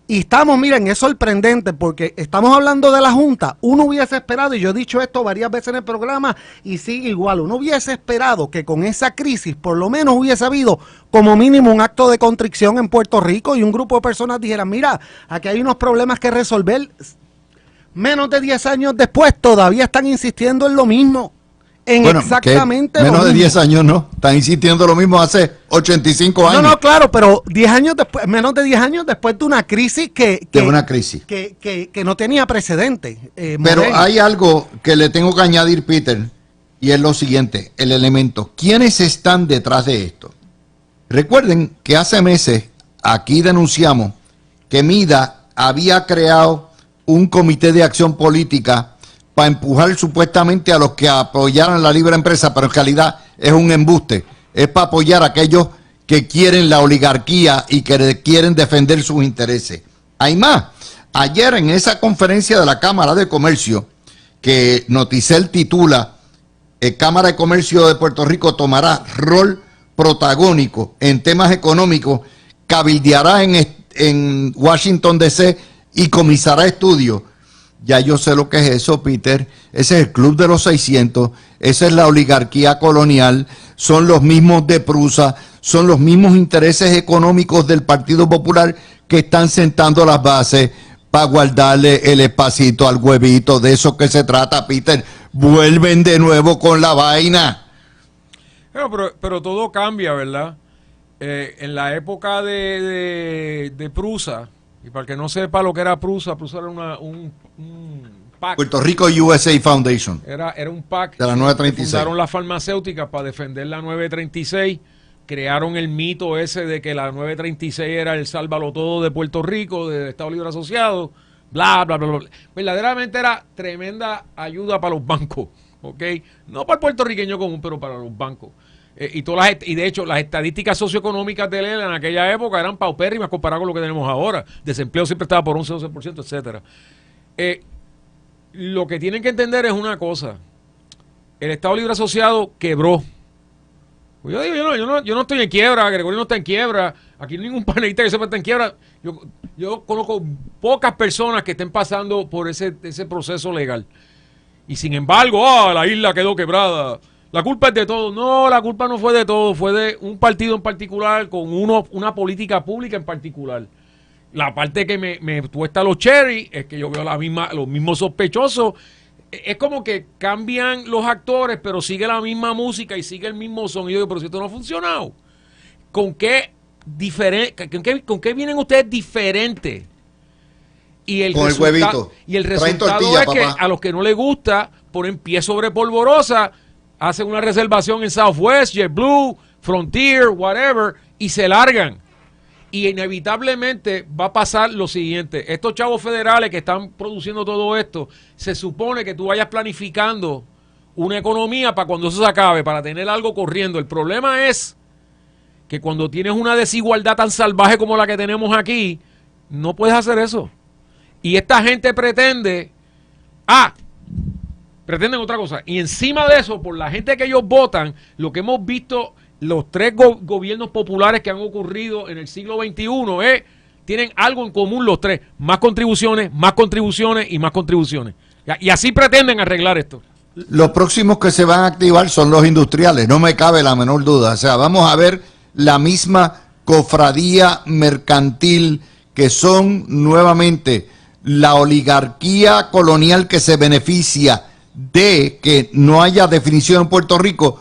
Y estamos, miren, es sorprendente porque estamos hablando de la Junta. Uno hubiese esperado, y yo he dicho esto varias veces en el programa y sigue igual, uno hubiese esperado que con esa crisis por lo menos hubiese habido como mínimo un acto de contrición en Puerto Rico y un grupo de personas dijeran: mira, aquí hay unos problemas que resolver. Menos de 10 años después todavía están insistiendo en lo mismo. Exactamente menos de 10 años no, están insistiendo lo mismo hace 85 años. No, claro, pero 10 años después, menos de 10 años después de una crisis que no tenía precedente. Pero hay algo que le tengo que añadir, Peter, y es lo siguiente, el elemento. ¿Quiénes están detrás de esto? Recuerden que hace meses aquí denunciamos que MIDA había creado un comité de acción política para empujar supuestamente a los que apoyaran la libre empresa, pero en realidad es un embuste. Es para apoyar a aquellos que quieren la oligarquía y que quieren defender sus intereses. Hay más. Ayer en esa conferencia de la Cámara de Comercio, que Noticel titula Cámara de Comercio de Puerto Rico tomará rol protagónico en temas económicos, cabildeará en Washington D.C. y comisará estudios. Ya yo sé lo que es eso, Peter. Ese es el Club de los 600, esa es la oligarquía colonial, son los mismos de Prusa, son los mismos intereses económicos del Partido Popular que están sentando las bases para guardarle el espacito al huevito. De eso que se trata, Peter. Vuelven de nuevo con la vaina. Bueno, pero todo cambia, ¿verdad? En la época de Prusa, y para el que no sepa lo que era Prusa era un PAC. Puerto Rico USA Foundation. Era un PAC. De la 936. Fundaron las farmacéuticas para defender la 936. Crearon el mito ese de que la 936 era el sálvalo todo de Puerto Rico, del Estado Libre Asociado, bla, bla, bla, bla. Verdaderamente era tremenda ayuda para los bancos, ¿ok? No para el puertorriqueño común, pero para los bancos. Y de hecho, las estadísticas socioeconómicas de Lela en aquella época eran paupérrimas comparadas con lo que tenemos ahora. Desempleo siempre estaba por 11-12%, etcétera. Lo que tienen que entender es una cosa. El Estado Libre Asociado quebró. Yo digo, yo no estoy en quiebra, Gregorio no está en quiebra, aquí no hay ningún panelista que sepa está en quiebra. Yo conozco pocas personas que estén pasando por ese proceso legal. Y sin embargo, la isla quedó quebrada. La culpa es de todo. No, la culpa no fue de todo, fue de un partido en particular con una política pública en particular. La parte que me tuesta los cherry es que yo veo los mismos sospechosos. Es como que cambian los actores, pero sigue la misma música y sigue el mismo sonido. Pero si esto no ha funcionado, ¿con qué vienen ustedes diferentes? Y con el huevito. Y el resultado es que a los que no les gusta ponen pie sobre polvorosa, hacen una reservación en Southwest, JetBlue, Frontier, whatever, y se largan. Y inevitablemente va a pasar lo siguiente. Estos chavos federales que están produciendo todo esto, se supone que tú vayas planificando una economía para cuando eso se acabe, para tener algo corriendo. El problema es que cuando tienes una desigualdad tan salvaje como la que tenemos aquí, no puedes hacer eso. Y esta gente pretenden otra cosa. Y encima de eso, por la gente que ellos votan, lo que hemos visto, los tres gobiernos populares que han ocurrido en el siglo XXI, tienen algo en común los tres. Más contribuciones y más contribuciones. Y así pretenden arreglar esto. Los próximos que se van a activar son los industriales, no me cabe la menor duda. O sea, vamos a ver la misma cofradía mercantil que son nuevamente la oligarquía colonial que se beneficia de que no haya definición en Puerto Rico,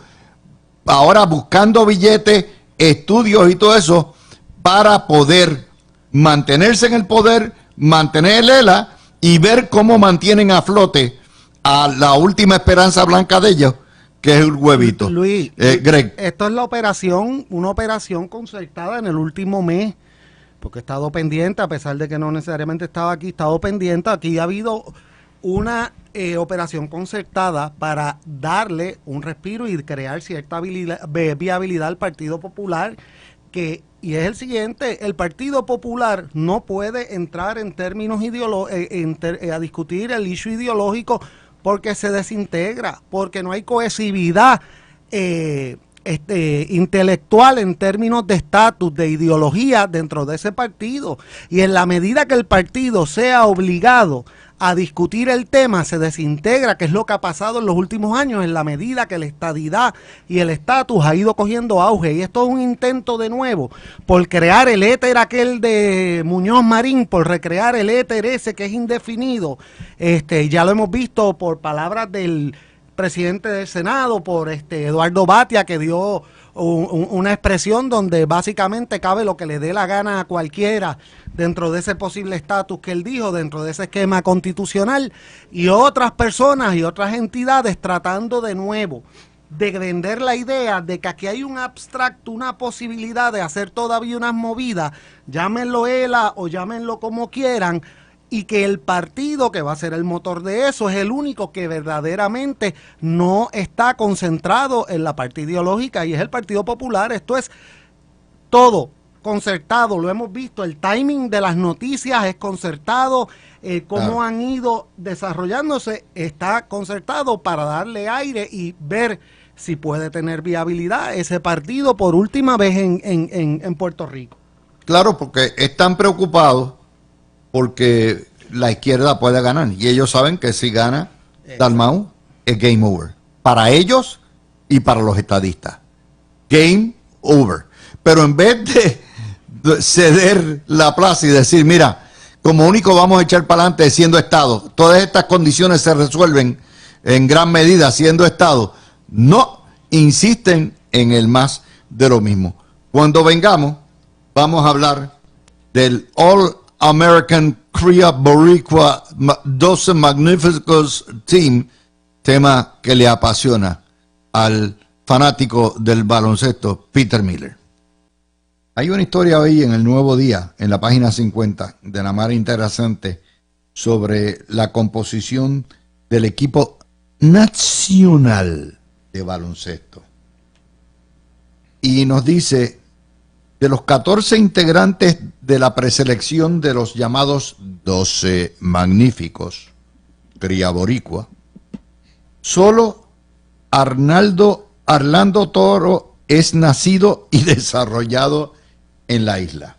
ahora buscando billetes, estudios y todo eso para poder mantenerse en el poder, mantener el ELA y ver cómo mantienen a flote a la última esperanza blanca de ellos, que es el huevito. Luis, Greg. Esto es una operación concertada en el último mes, porque he estado pendiente, a pesar de que no necesariamente estaba aquí, he estado pendiente. Aquí ha habido una operación concertada para darle un respiro y crear cierta viabilidad al Partido Popular, y es el siguiente: el Partido Popular no puede entrar en términos a discutir el issue ideológico porque se desintegra, porque no hay cohesividad intelectual en términos de estatus, de ideología dentro de ese partido. Y en la medida que el partido sea obligado a discutir el tema, se desintegra, que es lo que ha pasado en los últimos años, en la medida que la estadidad y el estatus ha ido cogiendo auge. Y esto es un intento de nuevo por crear el éter aquel de Muñoz Marín, por recrear el éter ese que es indefinido. Ya lo hemos visto por palabras del presidente del Senado, por Eduardo Batia, que dio una expresión donde básicamente cabe lo que le dé la gana a cualquiera dentro de ese posible estatus que él dijo, dentro de ese esquema constitucional, y otras personas y otras entidades tratando de nuevo de vender la idea de que aquí hay un abstracto, una posibilidad de hacer todavía unas movidas, llámenlo ELA o llámenlo como quieran, y que el partido que va a ser el motor de eso es el único que verdaderamente no está concentrado en la parte ideológica, y es el Partido Popular. Esto es todo concertado, lo hemos visto, el timing de las noticias es concertado, cómo han ido desarrollándose está concertado para darle aire y ver si puede tener viabilidad ese partido por última vez en Puerto Rico. Claro, porque están preocupados porque la izquierda puede ganar. Y ellos saben que si gana Dalmau es game over. Para ellos y para los estadistas. Game over. Pero en vez de ceder la plaza y decir, mira, como único vamos a echar para adelante siendo Estado, todas estas condiciones se resuelven en gran medida siendo Estado, no insisten en el más de lo mismo. Cuando vengamos, vamos a hablar del All American Cria Boricua 12 Magnificos Team, tema que le apasiona al fanático del baloncesto Peter Miller. Hay una historia hoy en el Nuevo Día, en la página 50, de la mar interesante, sobre la composición del equipo nacional de baloncesto. Y nos dice, de los 14 integrantes de la preselección de los llamados 12 magníficos, cría boricua, solo Arlando Toro es nacido y desarrollado en la isla.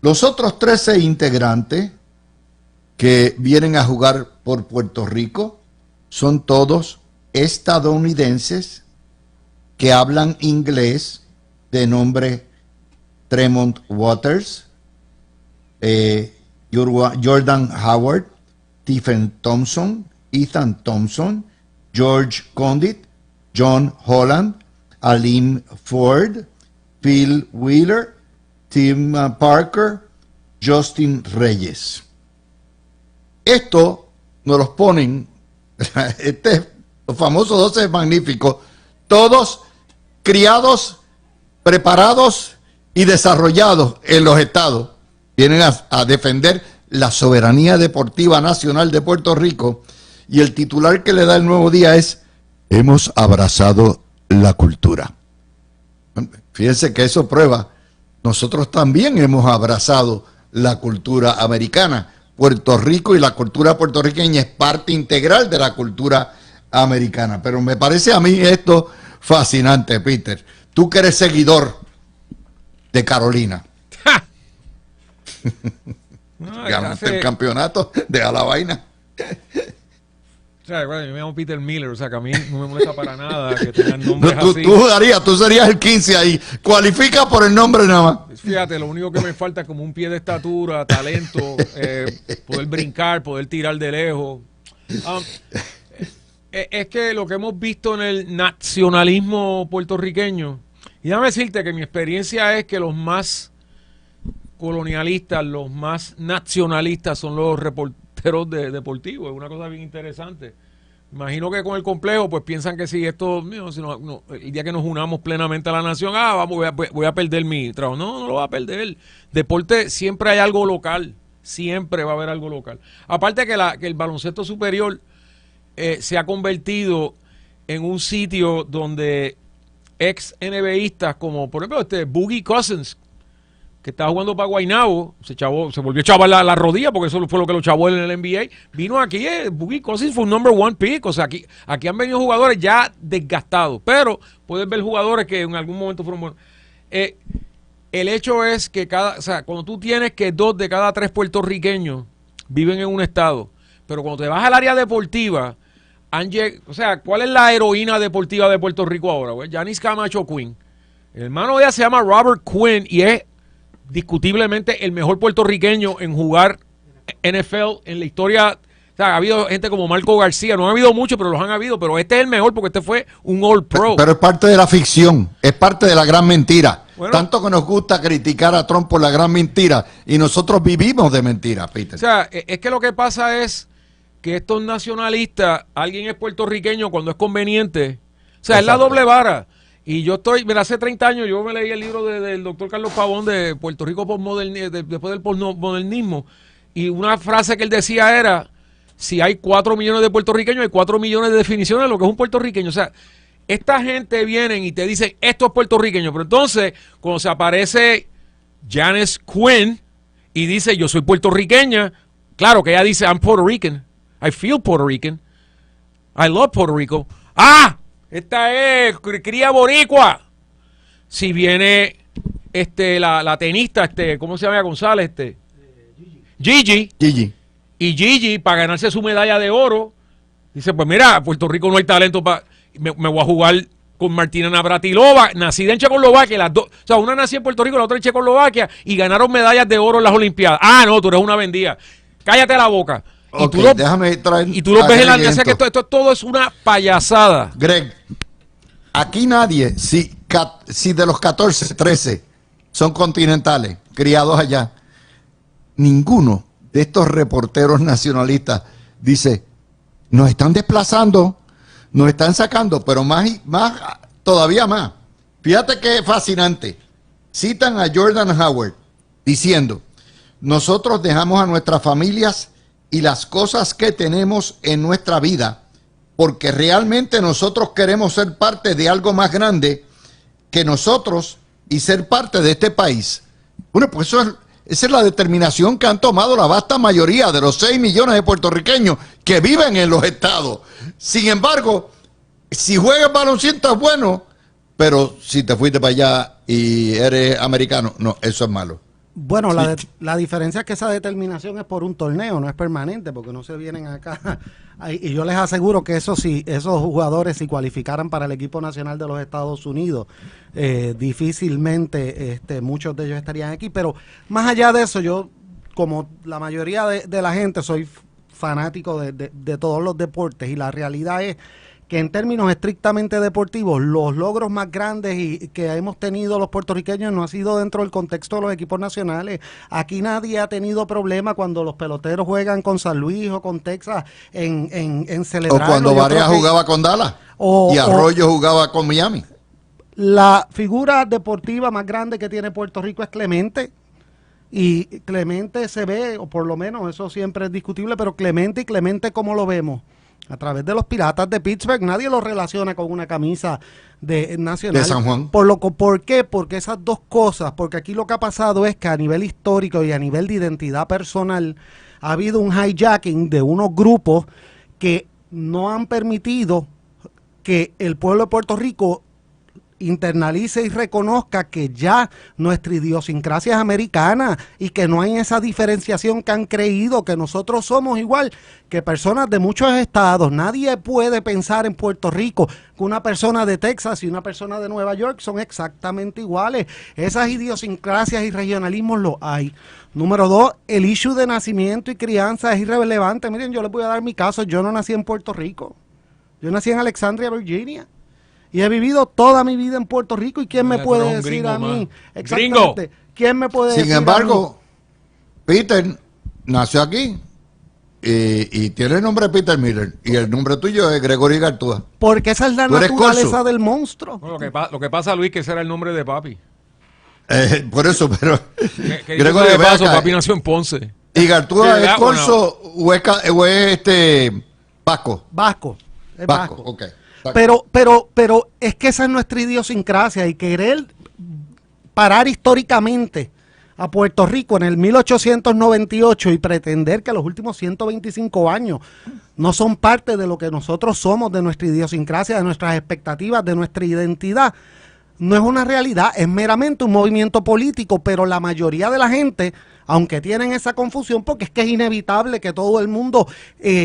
Los otros 13 integrantes que vienen a jugar por Puerto Rico son todos estadounidenses que hablan inglés, de nombre Tremont Waters, Jordan Howard, Stephen Thompson, Ethan Thompson, George Condit, John Holland, Alim Ford, Phil Wheeler, Tim Parker, Justin Reyes. Esto nos los ponen, los famosos 12 magníficos, todos criados, preparados y desarrollados en los estados. Vienen a defender la soberanía deportiva nacional de Puerto Rico, y el titular que le da el Nuevo Día es: hemos abrazado la cultura. Fíjense que eso prueba, nosotros también hemos abrazado la cultura americana. Puerto Rico y la cultura puertorriqueña es parte integral de la cultura americana. Pero me parece a mí esto fascinante, Peter. Tú que eres seguidor de Carolina. No, Ganaste el campeonato de a la vaina. O sea, bueno, yo me llamo Peter Miller, o sea, que a mí no me molesta para nada que tengan nombres así. Tú serías el 15 ahí. Cualifica por el nombre nada más. Fíjate, lo único que me falta es como un pie de estatura, talento, poder brincar, poder tirar de lejos. Es que lo que hemos visto en el nacionalismo puertorriqueño, y déjame decirte que mi experiencia es que los más colonialistas, los más nacionalistas son los reporteros deportivos. Es una cosa bien interesante. Imagino que con el complejo pues piensan que si esto, el día que nos unamos plenamente a la nación, voy a perder mi trabajo. No lo va a perder. Deporte, siempre hay algo local, siempre va a haber algo local. Aparte que el baloncesto superior se ha convertido en un sitio donde ex NBAistas como por ejemplo Boogie Cousins, que estaba jugando para Guaynabo, se volvió a chavar la rodilla, porque eso fue lo que lo chavó en el NBA, vino aquí, Boogie Cousins fue un number one pick, o sea, aquí han venido jugadores ya desgastados, pero puedes ver jugadores que en algún momento fueron buenos. El hecho es que cuando tú tienes que 2 de cada 3 puertorriqueños viven en un estado, pero cuando te vas al área deportiva, o sea, ¿cuál es la heroína deportiva de Puerto Rico ahora? Giannis Camacho Quinn. El hermano de ella se llama Robert Quinn y es discutiblemente el mejor puertorriqueño en jugar NFL en la historia. O sea, ha habido gente como Marco García, no ha habido muchos, pero los han habido, pero este es el mejor porque este fue un All Pro. Pero es parte de la ficción, es parte de la gran mentira. Bueno, tanto que nos gusta criticar a Trump por la gran mentira, y nosotros vivimos de mentiras, Peter. O sea, es que lo que pasa es que estos nacionalistas, alguien es puertorriqueño cuando es conveniente. O sea, es la doble vara. Y yo hace 30 años yo me leí el libro del doctor Carlos Pavón de Puerto Rico después del postmodernismo, y una frase que él decía era: si hay 4 millones de puertorriqueños, hay 4 millones de definiciones de lo que es un puertorriqueño. O sea, esta gente vienen y te dicen esto es puertorriqueño, pero entonces cuando se aparece Janice Quinn y dice yo soy puertorriqueña, claro que ella dice I'm Puerto Rican, I feel Puerto Rican, I love Puerto Rico. Esta es cría boricua. Si viene la tenista, ¿cómo se llama González? Gigi. Y Gigi, para ganarse su medalla de oro, dice, pues mira, Puerto Rico no hay talento para... Me voy a jugar con Martina Navratilova, nacida en Checoslovaquia, las dos, o sea, una nació en Puerto Rico, la otra en Checoslovaquia, y ganaron medallas de oro en las Olimpiadas. Ah, no, tú eres una vendida. Cállate la boca. Okay, déjame traer. Y tú lo ves en la... O sea, que esto todo es una payasada. Greg, aquí nadie, si de los 14, 13 son continentales, criados allá, ninguno de estos reporteros nacionalistas dice, nos están desplazando, nos están sacando, pero todavía más. Fíjate qué fascinante. Citan a Jordan Howard diciendo, nosotros dejamos a nuestras familias y las cosas que tenemos en nuestra vida, porque realmente nosotros queremos ser parte de algo más grande que nosotros y ser parte de este país. Bueno, pues esa es la determinación que han tomado la vasta mayoría de los 6 millones de puertorriqueños que viven en los estados. Sin embargo, si juegas baloncesto es bueno, pero si te fuiste para allá y eres americano, no, eso es malo. Bueno, sí. La diferencia es que esa determinación es por un torneo, no es permanente, porque no se vienen acá. Y yo les aseguro que esos jugadores, si cualificaran para el equipo nacional de los Estados Unidos, difícilmente muchos de ellos estarían aquí. Pero más allá de eso, yo, como la mayoría de la gente, soy fanático de todos los deportes, y la realidad es que en términos estrictamente deportivos, los logros más grandes y que hemos tenido los puertorriqueños no ha sido dentro del contexto de los equipos nacionales. Aquí nadie ha tenido problema cuando los peloteros juegan con San Luis o con Texas en celebrar. O cuando Barea jugaba con Dallas y Arroyo jugaba con Miami. La figura deportiva más grande que tiene Puerto Rico es Clemente. Y Clemente se ve, o por lo menos eso siempre es discutible, pero Clemente ¿cómo lo vemos? A través de los Piratas de Pittsburgh. Nadie lo relaciona con una camisa nacional. De San Juan. ¿Por qué? Porque esas dos cosas, porque aquí lo que ha pasado es que a nivel histórico y a nivel de identidad personal ha habido un hijacking de unos grupos que no han permitido que el pueblo de Puerto Rico internalice y reconozca que ya nuestra idiosincrasia es americana y que no hay esa diferenciación que han creído, que nosotros somos igual que personas de muchos estados. Nadie puede pensar en Puerto Rico que una persona de Texas y una persona de Nueva York son exactamente iguales. Esas idiosincrasias y regionalismos lo hay. Número 2, el issue de nacimiento y crianza es irrelevante. Miren, yo les voy a dar mi caso. Yo no nací en Puerto Rico. Yo nací en Alexandria, Virginia. Y he vivido toda mi vida en Puerto Rico. ¿Y quién me puede decir a mí? Exactamente. ¿Quién me puede decir? Sin embargo, Peter nació aquí y tiene el nombre de Peter Miller. Y el nombre tuyo es Gregory Gartúa. Porque esa es la naturaleza del monstruo. Bueno, lo que pasa, Luis, que ese era el nombre de papi. Por eso, pero... Gregory de paso, papi nació en Ponce. ¿Y Gartúa es corso o es vasco? Vasco. Es vasco. Ok. Pero es que esa es nuestra idiosincrasia, y querer parar históricamente a Puerto Rico en el 1898 y pretender que los últimos 125 años no son parte de lo que nosotros somos, de nuestra idiosincrasia, de nuestras expectativas, de nuestra identidad, no es una realidad, es meramente un movimiento político. Pero la mayoría de la gente, aunque tienen esa confusión, porque es que es inevitable que todo el mundo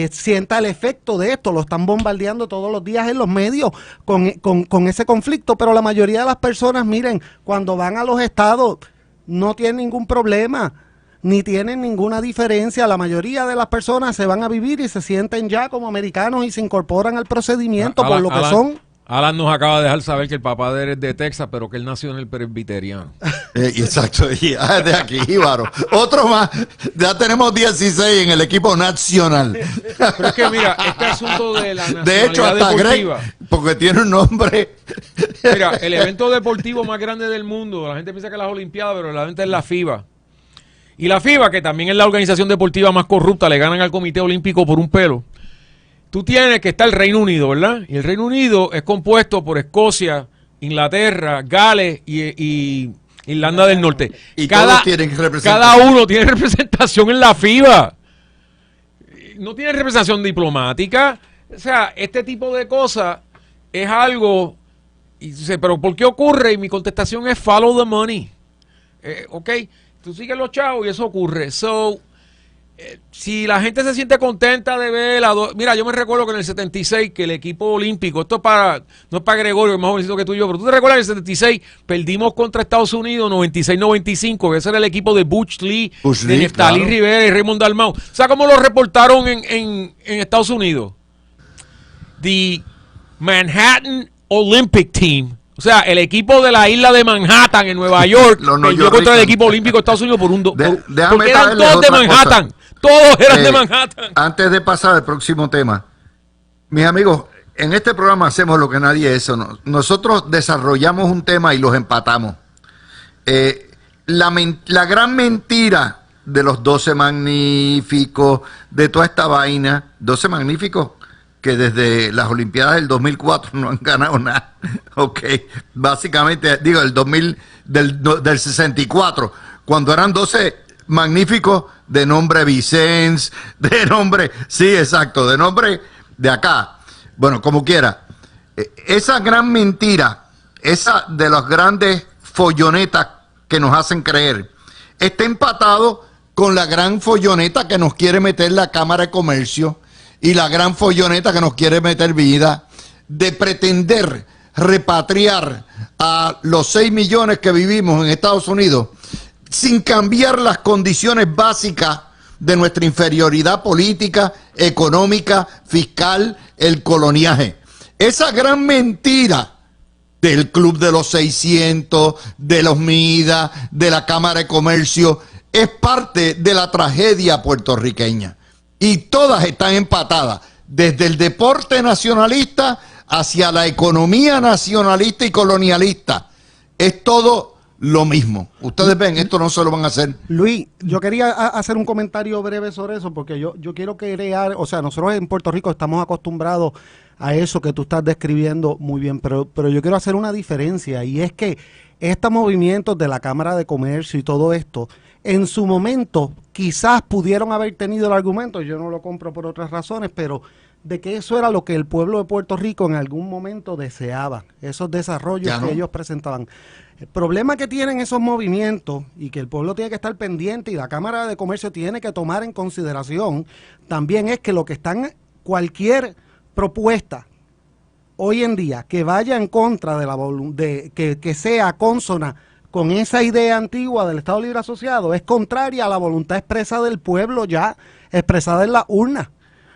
sienta el efecto de esto, lo están bombardeando todos los días en los medios con ese conflicto, pero la mayoría de las personas, miren, cuando van a los estados no tienen ningún problema, ni tienen ninguna diferencia. La mayoría de las personas se van a vivir y se sienten ya como americanos y se incorporan al procedimiento por lo que son. Alan nos acaba de dejar saber que el papá de él es de Texas, pero que él nació en el presbiteriano. Exacto, de aquí, Jíbaro. Otro más, ya tenemos 16 en el equipo nacional. Pero es que mira, este asunto de la nacionalidad de hecho, hasta deportiva, Greg, porque tiene un nombre. Mira, el evento deportivo más grande del mundo, la gente piensa que es las Olimpiadas, pero realmente es la FIBA. Y la FIBA, que también es la organización deportiva más corrupta, le ganan al Comité Olímpico por un pelo. Tú tienes que estar el Reino Unido, ¿verdad? Y el Reino Unido es compuesto por Escocia, Inglaterra, Gales y Irlanda del Norte. Y todos tienen representación. Cada uno tiene representación en la FIBA. No tiene representación diplomática. O sea, este tipo de cosas es algo... Y dice, pero ¿por qué ocurre? Y mi contestación es follow the money. Ok, tú sigues los chavos y eso ocurre. So, si la gente se siente contenta de ver mira, yo me recuerdo que en el 76 que el equipo olímpico, esto no es para Gregorio, que es más jovencito que tú y yo, pero tú te recuerdas que en el 76 perdimos contra Estados Unidos 96-95, que ese era el equipo de Butch Lee, de Neftalí claro. Rivera y Raymond Dalmau. ¿Sabes cómo lo reportaron en Estados Unidos? The Manhattan Olympic Team. O sea, el equipo de la isla de Manhattan en Nueva York perdió contra el equipo olímpico de Estados Unidos porque eran todos de Manhattan. Todos eran de Manhattan. Antes de pasar al próximo tema, mis amigos, en este programa hacemos lo que nadie hace. Nosotros desarrollamos un tema y los empatamos. La gran mentira de los 12 magníficos, de toda esta vaina, 12 magníficos que desde las Olimpiadas del 2004 no han ganado nada. Ok, básicamente, digo, del 64, cuando eran 12 magníficos de nombre Vicens, de nombre, sí, exacto, de nombre de acá. Bueno, como quiera. Esa gran mentira, esa de las grandes follonetas que nos hacen creer, está empatado con la gran folloneta que nos quiere meter la Cámara de Comercio y la gran folloneta que nos quiere meter Vida, de pretender repatriar a los 6 millones que vivimos en Estados Unidos sin cambiar las condiciones básicas de nuestra inferioridad política, económica, fiscal, el coloniaje. Esa gran mentira del Club de los 600, de los MIDA, de la Cámara de Comercio, es parte de la tragedia puertorriqueña. Y todas están empatadas, desde el deporte nacionalista hacia la economía nacionalista y colonialista. Es todo lo mismo. Ustedes ven, esto no se lo van a hacer. Luis, yo quería hacer un comentario breve sobre eso, porque yo quiero crear, o sea, nosotros en Puerto Rico estamos acostumbrados a eso que tú estás describiendo muy bien, pero yo quiero hacer una diferencia, y es que estos movimientos de la Cámara de Comercio y todo esto, en su momento quizás pudieron haber tenido el argumento, yo no lo compro por otras razones, pero de que eso era lo que el pueblo de Puerto Rico en algún momento deseaba, esos desarrollos que ellos presentaban. El problema que tienen esos movimientos y que el pueblo tiene que estar pendiente y la Cámara de Comercio tiene que tomar en consideración también es que lo que están, cualquier propuesta hoy en día que vaya en contra de la que sea consona con esa idea antigua del Estado Libre Asociado, es contraria a la voluntad expresa del pueblo ya expresada en la urna.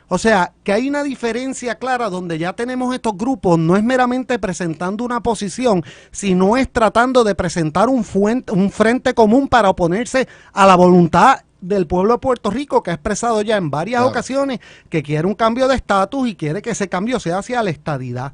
O sea, que hay una diferencia clara donde ya tenemos estos grupos, no es meramente presentando una posición, sino es tratando de presentar un frente común para oponerse a la voluntad del pueblo de Puerto Rico, que ha expresado ya en varias ocasiones que quiere un cambio de estatus y quiere que ese cambio sea hacia la estadidad.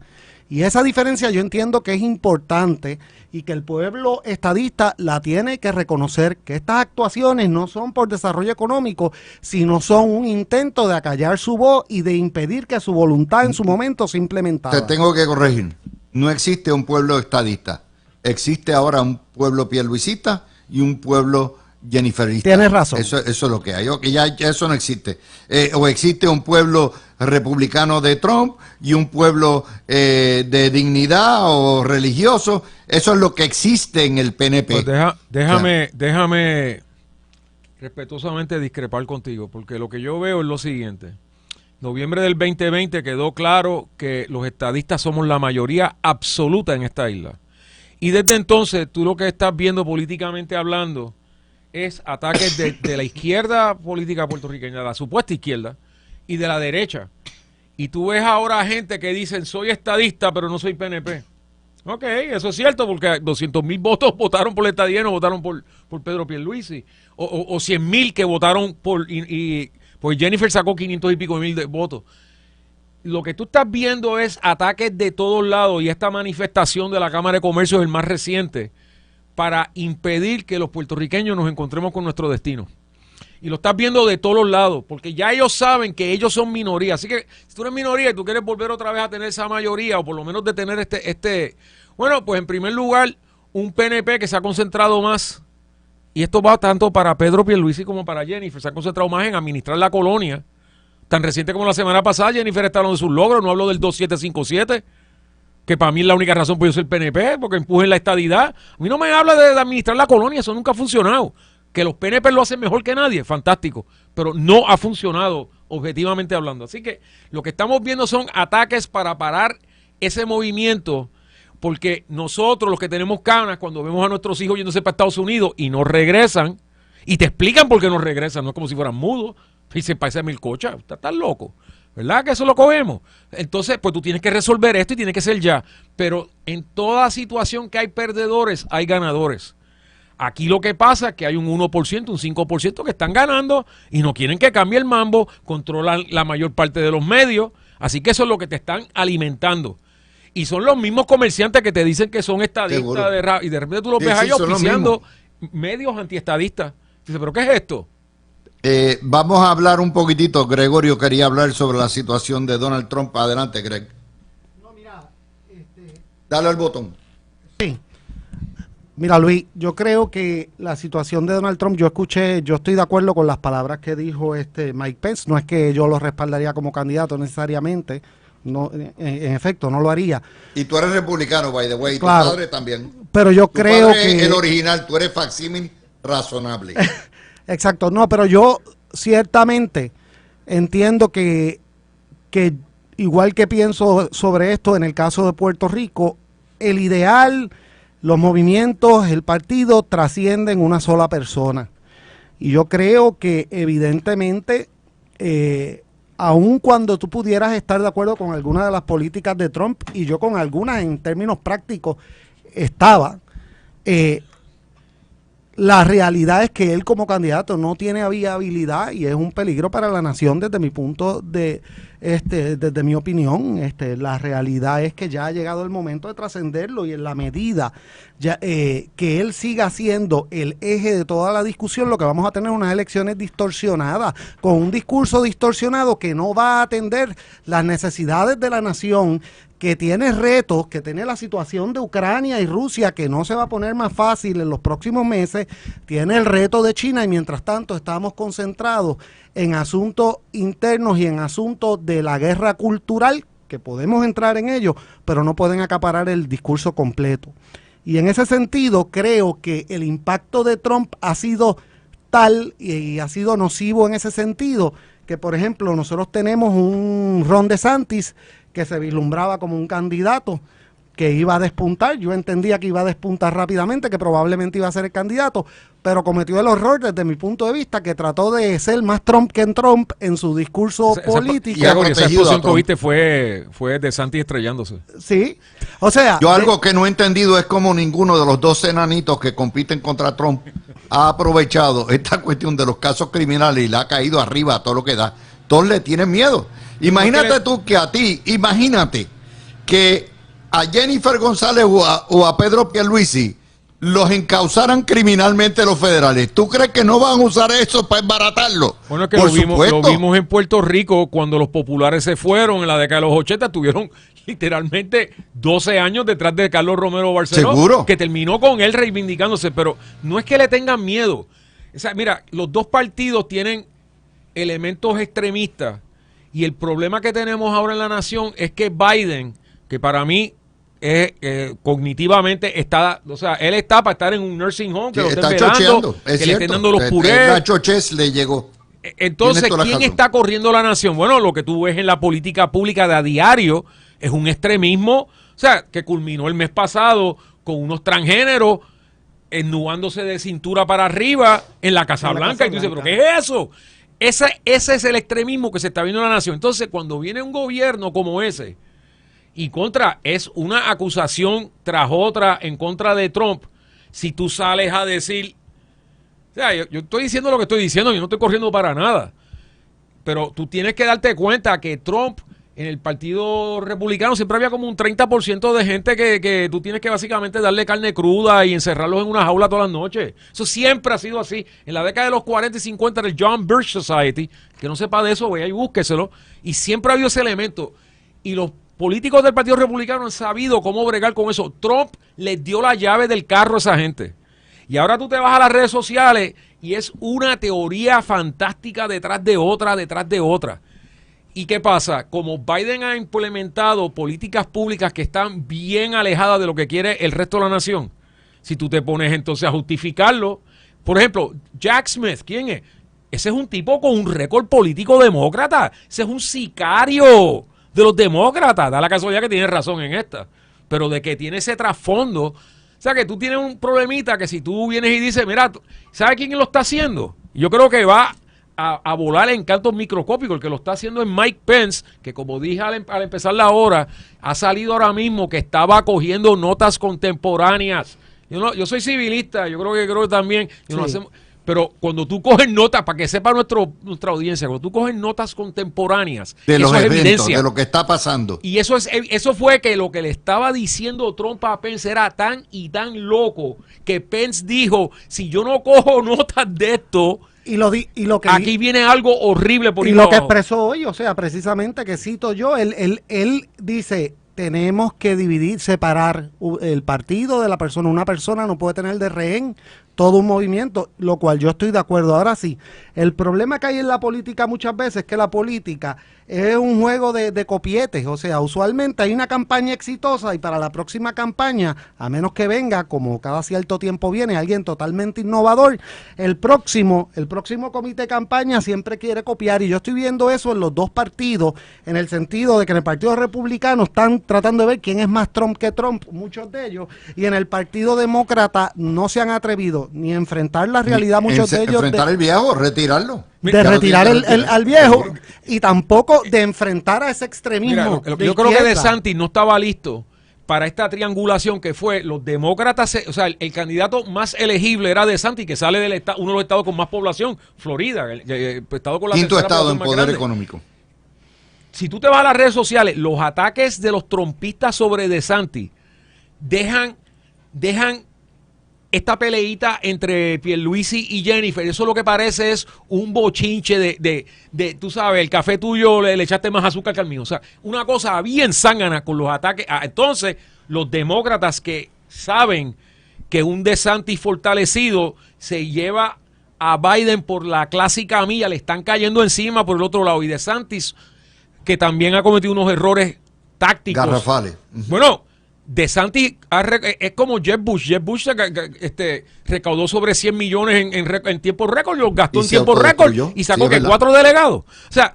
Y esa diferencia yo entiendo que es importante y que el pueblo estadista la tiene que reconocer, que estas actuaciones no son por desarrollo económico, sino son un intento de acallar su voz y de impedir que su voluntad en su momento se implementara. Te tengo que corregir. No existe un pueblo estadista. Existe ahora un pueblo pierluisista y un pueblo jenniferista. Tienes razón. Eso es lo que hay. Ya eso no existe. O existe un pueblo republicano de Trump y un pueblo de dignidad o religioso. Eso es lo que existe en el PNP. Pues déjame respetuosamente discrepar contigo, porque lo que yo veo es lo siguiente. Noviembre del 2020 quedó claro que los estadistas somos la mayoría absoluta en esta isla. Y desde entonces tú lo que estás viendo políticamente hablando es ataques de la izquierda política puertorriqueña, de la supuesta izquierda, y de la derecha. Y tú ves ahora gente que dicen, soy estadista, pero no soy PNP. Ok, eso es cierto, porque 200,000 votos votaron por la estadía y no votaron por Pedro Pierluisi. O 100,000 que votaron pues Jennifer sacó 500 y pico mil de votos. Lo que tú estás viendo es ataques de todos lados, y esta manifestación de la Cámara de Comercio es el más reciente, para impedir que los puertorriqueños nos encontremos con nuestro destino. Y lo estás viendo de todos los lados, porque ya ellos saben que ellos son minoría. Así que si tú eres minoría y tú quieres volver otra vez a tener esa mayoría, o por lo menos de tener bueno, pues en primer lugar, un PNP que se ha concentrado más, y esto va tanto para Pedro Pierluisi como para Jennifer, se ha concentrado más en administrar la colonia. Tan reciente como la semana pasada, Jennifer está hablando de sus logros, no hablo del 2757, que para mí es la única razón por yo ser PNP, porque empujen la estadidad. A mí no me habla de administrar la colonia, eso nunca ha funcionado. Que los PNP lo hacen mejor que nadie, fantástico, pero no ha funcionado objetivamente hablando. Así que lo que estamos viendo son ataques para parar ese movimiento, porque nosotros los que tenemos canas, cuando vemos a nuestros hijos yéndose para Estados Unidos y no regresan, y te explican por qué no regresan, no es como si fueran mudos, y se parece a Milcocha, estás loco, ¿verdad? Que eso lo cogemos. Entonces, pues tú tienes que resolver esto y tiene que ser ya, pero en toda situación que hay perdedores, hay ganadores. Aquí lo que pasa es que hay un 1%, un 5% que están ganando y no quieren que cambie el mambo, controlan la mayor parte de los medios, así que eso es lo que te están alimentando. Y son los mismos comerciantes que te dicen que son estadistas y de repente tú los ves ahí auspiciando medios antiestadistas. Dice, ¿pero qué es esto? Vamos a hablar un poquitito. Gregorio quería hablar sobre la situación de Donald Trump. Adelante, Greg. No, mira, dale al botón. Sí. Mira, Luis, yo creo que la situación de Donald Trump, yo estoy de acuerdo con las palabras que dijo Mike Pence. No es que yo lo respaldaría como candidato necesariamente. No, en efecto, no lo haría. Y tú eres republicano, by the way, y claro, tu padre también. Pero yo tu creo padre que... el original, tú eres facsímil razonable. Exacto, no, pero yo ciertamente entiendo que igual que pienso sobre esto en el caso de Puerto Rico, el ideal, los movimientos, el partido trascienden una sola persona. Y yo creo que evidentemente... aun cuando tú pudieras estar de acuerdo con algunas de las políticas de Trump, y yo con algunas en términos prácticos estaba, la realidad es que él como candidato no tiene viabilidad y es un peligro para la nación desde mi punto de, desde mi opinión. La realidad es que ya ha llegado el momento de trascenderlo y en la medida que él siga siendo el eje de toda la discusión, lo que vamos a tener unas elecciones distorsionadas, con un discurso distorsionado que no va a atender las necesidades de la nación, que tiene retos, que tiene la situación de Ucrania y Rusia, que no se va a poner más fácil en los próximos meses, tiene el reto de China y mientras tanto estamos concentrados en asuntos internos y en asuntos de la guerra cultural, que podemos entrar en ello, pero no pueden acaparar el discurso completo. Y en ese sentido creo que el impacto de Trump ha sido tal y ha sido nocivo en ese sentido, que por ejemplo nosotros tenemos un Ron DeSantis que se vislumbraba como un candidato que iba a despuntar. Yo entendía que iba a despuntar rápidamente, que probablemente iba a ser el candidato, pero cometió el horror desde mi punto de vista, que trató de ser más Trump que en Trump en su discurso político. Esa explosión que viste fue DeSantis estrellándose. Sí, o sea... Yo algo que no he entendido es cómo ninguno de los dos enanitos que compiten contra Trump ha aprovechado esta cuestión de los casos criminales y le ha caído arriba a todo lo que da. Todos le tienen miedo. Imagínate tú que a ti, imagínate que a Jennifer González o a Pedro Pierluisi los encausaran criminalmente los federales. ¿Tú crees que no van a usar eso para embaratarlo? Bueno, es que lo vimos en Puerto Rico cuando los populares se fueron en la década de los 80, tuvieron literalmente 12 años detrás de Carlos Romero Barceló. ¿Seguro? Que terminó con él reivindicándose, pero no es que le tengan miedo. O sea, mira, los dos partidos tienen elementos extremistas y el problema que tenemos ahora en la nación es que Biden, que para mí es cognitivamente está, o sea, él está para estar en un nursing home, que lo estén velando, que le estén dando los purés. La chochez le llegó. Entonces, ¿quién está corriendo la nación? Bueno, lo que tú ves en la política pública de a diario es un extremismo, o sea, que culminó el mes pasado con unos transgéneros ennudándose de cintura para arriba en la Casa Blanca. Y tú dices, ¿pero qué es eso? Ese es el extremismo que se está viendo en la nación. Entonces, cuando viene un gobierno como ese, y es una acusación tras otra en contra de Trump, si tú sales a decir, o sea, yo estoy diciendo lo que estoy diciendo, yo no estoy corriendo para nada, pero tú tienes que darte cuenta que Trump, en el Partido Republicano, siempre había como un 30% de gente que tú tienes que básicamente darle carne cruda y encerrarlos en una jaula todas las noches. Eso siempre ha sido así. En la década de los 40 y 50 del John Birch Society, que no sepa de eso, vaya y búsqueselo, y siempre ha habido ese elemento. Y los políticos del Partido Republicano han sabido cómo bregar con eso. Trump les dio la llave del carro a esa gente. Y ahora tú te vas a las redes sociales y es una teoría fantástica detrás de otra, detrás de otra. ¿Y qué pasa? Como Biden ha implementado políticas públicas que están bien alejadas de lo que quiere el resto de la nación, si tú te pones entonces a justificarlo, Por ejemplo, Jack Smith, ¿quién es? Ese es un tipo con un récord político demócrata. Ese es un sicario de los demócratas. Da la casualidad que tiene razón en esta. Pero de que tiene ese trasfondo. O sea, que tú tienes un problemita que si tú vienes y dices, mira, ¿sabes quién lo está haciendo? Yo creo que va a volar en cantos microscópicos. El que lo está haciendo es Mike Pence, que como dije al empezar la hora, ha salido ahora mismo que estaba cogiendo notas contemporáneas. Yo soy civilista, yo creo que también. Sí. Pero cuando tú coges notas, para que sepa nuestra audiencia, cuando tú coges notas contemporáneas, De los eso es eventos, evidencia. de lo que está pasando. Y eso fue que lo que le estaba diciendo Trump a Pence era tan y tan loco que Pence dijo, si yo no cojo notas de esto, Y lo que aquí viene algo horrible por y ahí lo que abajo. expresó hoy, o sea, precisamente que cito yo, él dice, tenemos que dividir, separar el partido de la persona. Una persona no puede tener de rehén todo un movimiento, lo cual yo estoy de acuerdo. Ahora sí, el problema que hay en la política muchas veces es que la política es un juego de copietes, o sea, usualmente hay una campaña exitosa y para la próxima campaña, a menos que venga, como cada cierto tiempo viene, alguien totalmente innovador, el próximo comité de campaña siempre quiere copiar, y yo estoy viendo eso en los dos partidos, en el sentido de que en el Partido Republicano están tratando de ver quién es más Trump que Trump, muchos de ellos, y en el Partido Demócrata no se han atrevido ni a enfrentar la realidad, muchos de ellos, Enfrentar el viejo, retirarlo. de Ya lo retirar tiene que retirar. al viejo, y tampoco de enfrentar a ese extremismo. Mira, de yo creo que izquierda. DeSantis no estaba listo para esta triangulación que fue los demócratas, o sea, el candidato más elegible era DeSantis, que sale del estado, uno de los estados con más población, Florida, el estado con la Quinto tercera estado en población más poder grande. económico. Si tú te vas a las redes sociales, los ataques de los trompistas sobre DeSantis dejan esta peleita entre Pierluisi y Jennifer. Eso lo que parece es un bochinche de tú sabes, el café tuyo le echaste más azúcar que al mío. O sea, una cosa bien zángana con los ataques. Entonces, los demócratas que saben que un DeSantis fortalecido se lleva a Biden por la clásica milla, le están cayendo encima por el otro lado. Y DeSantis, que también ha cometido unos errores tácticos. Garrafales. Bueno, DeSantis es como Jeb Bush. Jeb Bush recaudó sobre 100 millones en tiempo récord y los gastó Y en se tiempo récord autodestruyó. y sacó Sí, es que verdad. 4 delegados. O sea,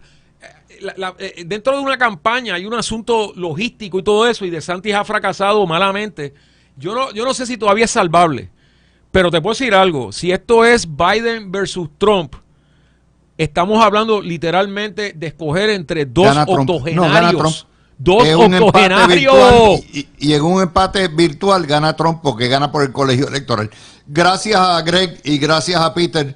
dentro de una campaña hay un asunto logístico y todo eso, y DeSantis ha fracasado malamente. Yo no sé si todavía es salvable, pero te puedo decir algo. Si esto es Biden versus Trump, estamos hablando literalmente de escoger entre dos Gana Trump. No, gana Trump. octogenarios. Dos Es un empate octogenarios. virtual y en un empate virtual gana Trump porque gana por el colegio electoral. Gracias a Greg y gracias a Peter.